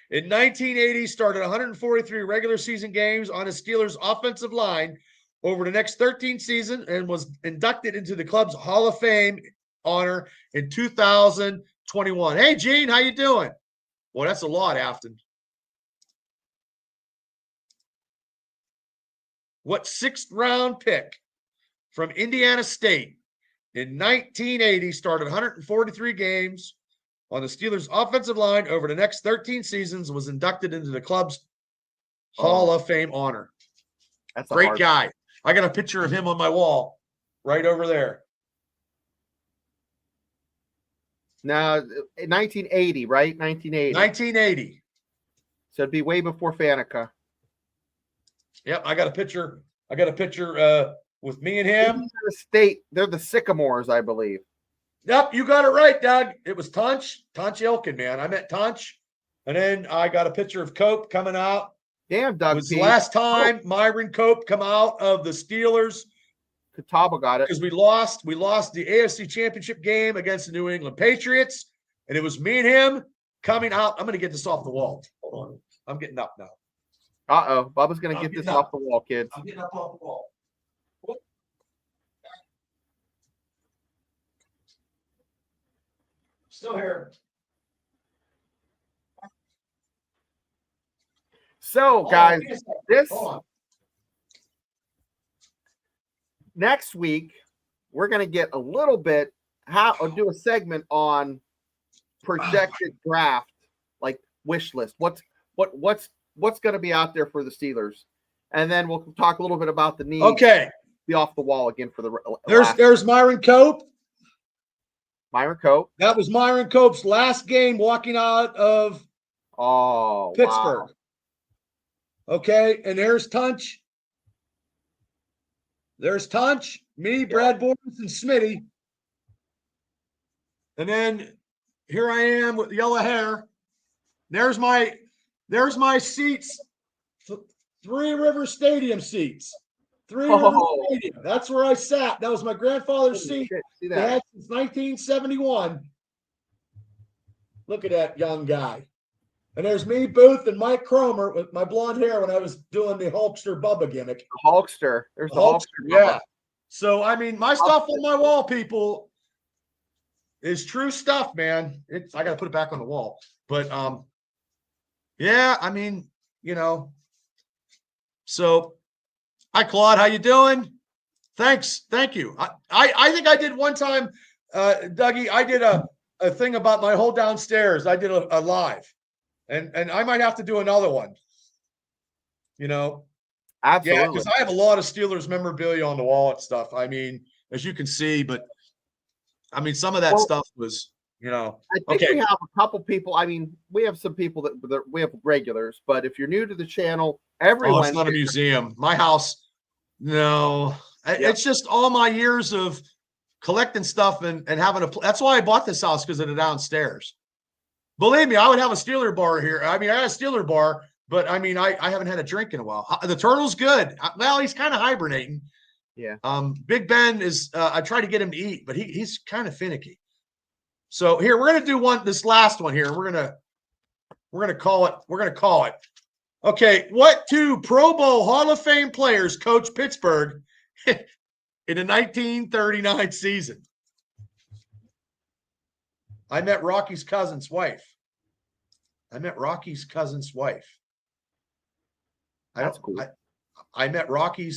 in 1980 started 143 regular season games on his Steelers offensive line over the next 13 seasons and was inducted into the club's Hall of Fame honor in 2021? Hey, Gene, how you doing? Well, that's a lot, Afton. What sixth round pick from Indiana State in 1980 started 143 games on the Steelers offensive line over the next 13 seasons and was inducted into the club's Hall of Fame honor? That's a great guy. I got a picture of him on my wall right over there. Now, 1980, right? 1980. So it'd be way before Faneca. Yep, I got a picture. With me and him. State, they're the Sycamores, I believe. Yep, you got it right, Doug. It was Tunch Elkin, man. I met Tunch, and then I got a picture of Cope coming out. Damn, Doug. It was the last time Myron Cope come out of the Steelers. Catawba got it. Because we lost the AFC Championship game against the New England Patriots, and it was me and him coming out. I'm going to get this off the wall. Hold on. I'm getting up now. Uh-oh. Bubba's going to get this off the wall, kids. I'm getting up off the wall. Still here. So, guys, this next week we're going to get a little bit do a segment on projected draft, like wish list. What's going to be out there for the Steelers, and then we'll talk a little bit about the need. Okay. Be off the wall again for the there's Myron Cope. Myron Cope. That was Myron Cope's last game walking out of Pittsburgh. Wow. Okay, and there's Tunch. There's Tunch, me, Brad Borges, and Smitty. And then here I am with yellow hair. There's my seats. Three River Stadium seats. River Stadium. That's where I sat. That was my grandfather's seat. See They that? had since 1971. Look at that young guy. And there's me, Booth, and Mike Cromer with my blonde hair when I was doing the Hulkster Bubba gimmick. The Hulkster. There's the Hulkster. Yeah. So, I mean, my stuff on my wall, people, is true stuff, man. I got to put it back on the wall. But, yeah, I mean, you know. So, hi, Claude. How you doing? Thanks. Thank you. I think I did one time, Dougie, I did a thing about my whole downstairs. I did a live. And I might have to do another one. You know? Absolutely. Yeah, because I have a lot of Steelers memorabilia on the wall and stuff. I mean, as you can see, but I mean, some of that stuff was, you know. I think we have a couple people. I mean, we have some people that we have regulars, but if you're new to the channel, everyone. It's not a museum. My house, no. It's just all my years of collecting stuff and having that's why I bought this house, because of the downstairs. Believe me, I would have a Steeler bar here. I mean, I had a Steeler bar, but I mean, I haven't had a drink in a while. The Turtle's good. Well, he's kind of hibernating. Yeah. Big Ben is. I tried to get him to eat, but he's kind of finicky. So here we're gonna do this last one here. We're gonna call it. Okay, what two Pro Bowl Hall of Fame players coached Pittsburgh in the 1939 season? I met Rocky's cousin's wife. That's cool. I met Rocky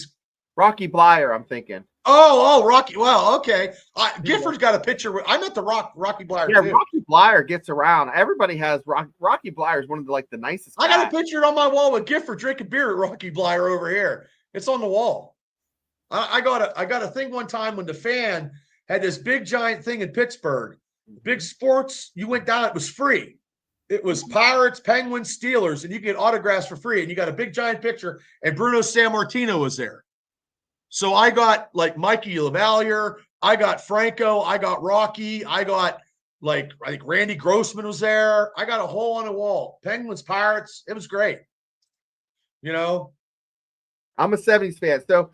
Blyer, I'm thinking. Oh, Rocky. Well, okay. Gifford's got a picture. I met the Rocky Blyer. Yeah, too. Rocky Blyer gets around. Everybody has Rocky Blyer is one of the nicest guys. I got a picture on my wall with Gifford drinking beer at Rocky Blyer over here. It's on the wall. I got a thing one time when the Fan had this big giant thing in Pittsburgh. Big sports. You went down. It was free. It was Pirates, Penguins, Steelers, and you could get autographs for free. And you got a big giant picture. And Bruno Sammartino was there. So I got like Mikey LaValliere, I got Franco, I got Rocky, I got I think Randy Grossman was there. I got a hole on the wall. Penguins, Pirates. It was great. You know? I'm a 70s fan. So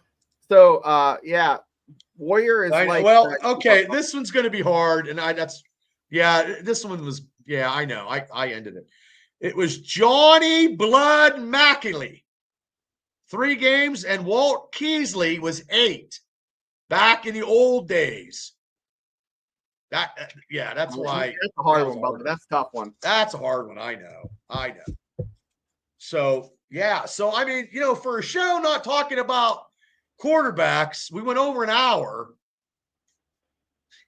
yeah, Warrior is okay, this one's going to be hard. And this one was, I know. I ended it. It was Johnny Blood McAlee. 3 games, and Walt Keasley was 8 back in the old days. That's why. That's a hard one, brother. That's a tough one. That's a hard one. I know. So, So, I mean, for a show not talking about quarterbacks, we went over an hour.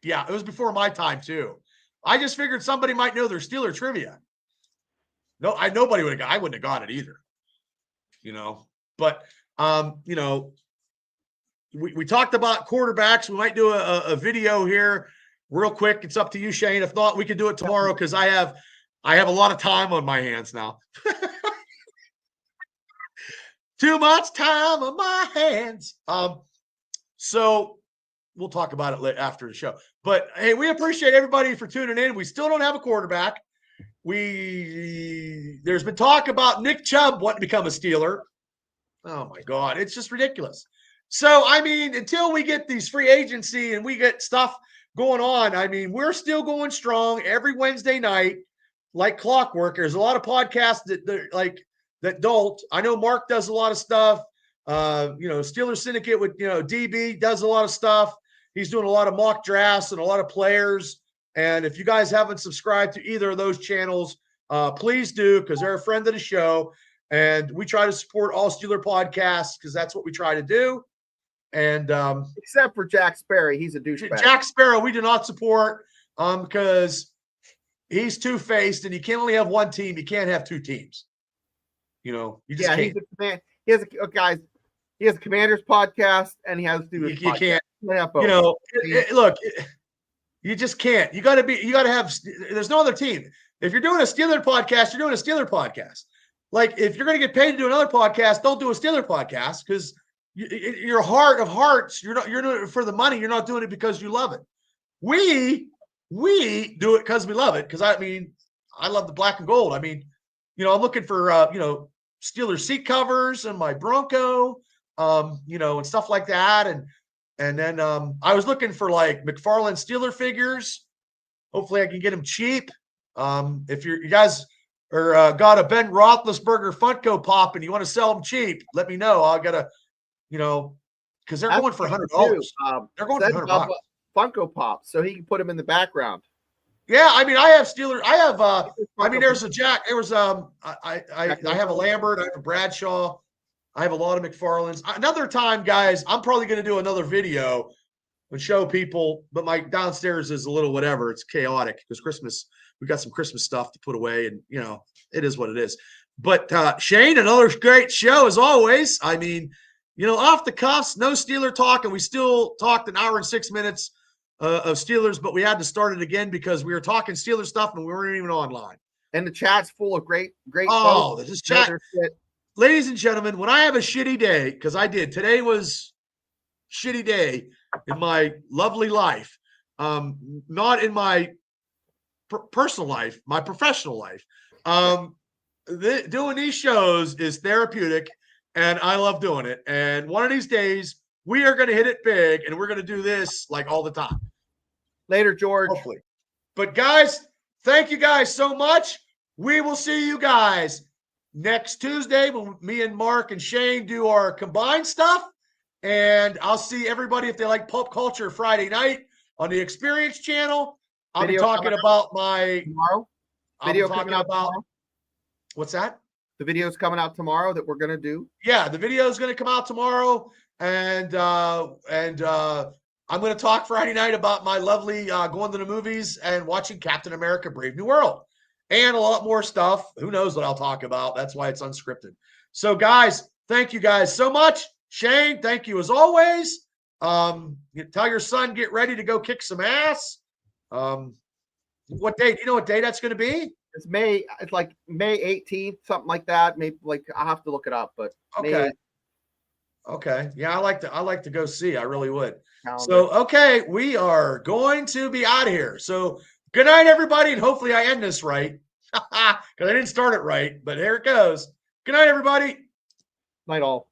Yeah, it was before my time, too. I just figured somebody might know their Steeler trivia. Nobody would have. I wouldn't have got it either. But, we talked about quarterbacks. We might do a video here real quick. It's up to you, Shane. If not, we could do it tomorrow because I have a lot of time on my hands now. Too much time on my hands. So we'll talk about it after the show. But, hey, we appreciate everybody for tuning in. We still don't have a quarterback. There's been talk about Nick Chubb wanting to become a Steeler. Oh, my God. It's just ridiculous. So, I mean, until we get these free agency and we get stuff going on, I mean, we're still going strong every Wednesday night like clockwork. There's a lot of podcasts that don't. I know Mark does a lot of stuff. Steelers Syndicate with, DB does a lot of stuff. He's doing a lot of mock drafts and a lot of players. And if you guys haven't subscribed to either of those channels, please do, because they're a friend of the show. And we try to support all Steeler podcasts because that's what we try to do. And except for Jack Sparrow, he's a douchebag. Jack Sparrow, we do not support because he's two-faced and you can only have one team. You can't have 2 teams. You just can't. He has a Commanders podcast, and he has Steelers You podcast. can't. You know, look, you just can't. You got to have. There's no other team. If you're doing a Steeler podcast, you're doing a Steeler podcast. Like, if you're going to get paid to do another podcast, don't do a Steeler podcast, because your heart of hearts, you're doing it for the money. You're not doing it because you love it. We do it because we love it. Because I love the black and gold. I'm looking for Steelers seat covers and my Bronco, and stuff like that. And then I was looking for like McFarlane Steeler figures. Hopefully I can get them cheap. If you guys are got a Ben Roethlisberger Funko Pop and you want to sell them cheap, let me know. I gotta, because they're going for $100. They're going for $100. Funko Pop, so he can put them in the background. Yeah, I have Steelers. I have there's a Jack. There was I have a Lambert. I have a Bradshaw. I have a lot of McFarlanes. Another time, guys, I'm probably going to do another video and show people, but my downstairs is a little whatever. It's chaotic because Christmas, we got some Christmas stuff to put away, and it is what it is. But Shane, another great show as always. Off the cuffs, no Steeler talk, and we still talked an hour and 6 minutes of Steelers, but we had to start it again because we were talking Steelers stuff and we weren't even online. And the chat's full of great. Oh, this chat. Ladies and gentlemen, when I have a shitty day, because I did, today was a shitty day in my lovely life, not in my personal life, my professional life. Doing these shows is therapeutic, and I love doing it. And one of these days, we are going to hit it big, and we're going to do this like all the time. Later, George. Hopefully. But guys, thank you guys so much. We will see you guys next Tuesday when me and Mark and Shane do our combined stuff. And I'll see everybody if they like pop culture Friday night on the Experience channel. I'll be talking about tomorrow. Video coming out tomorrow. What's that? The video's coming out tomorrow that we're going to do. Yeah, the video is going to come out tomorrow. And I'm going to talk Friday night about my lovely going to the movies and watching Captain America Brave New World. And a lot more stuff. Who knows what I'll talk about? That's why it's unscripted. So, guys, thank you guys so much. Shane, thank you as always. Tell your son, get ready to go kick some ass. What day? Do you know what day that's going to be? It's May 18th, something like that. Maybe I'll have to look it up, but okay. Okay. Yeah, I like to go see. I really would. So, okay, we are going to be out of here. So, good night, everybody, and hopefully I end this right because I didn't start it right, but here it goes. Good night, everybody. Night all.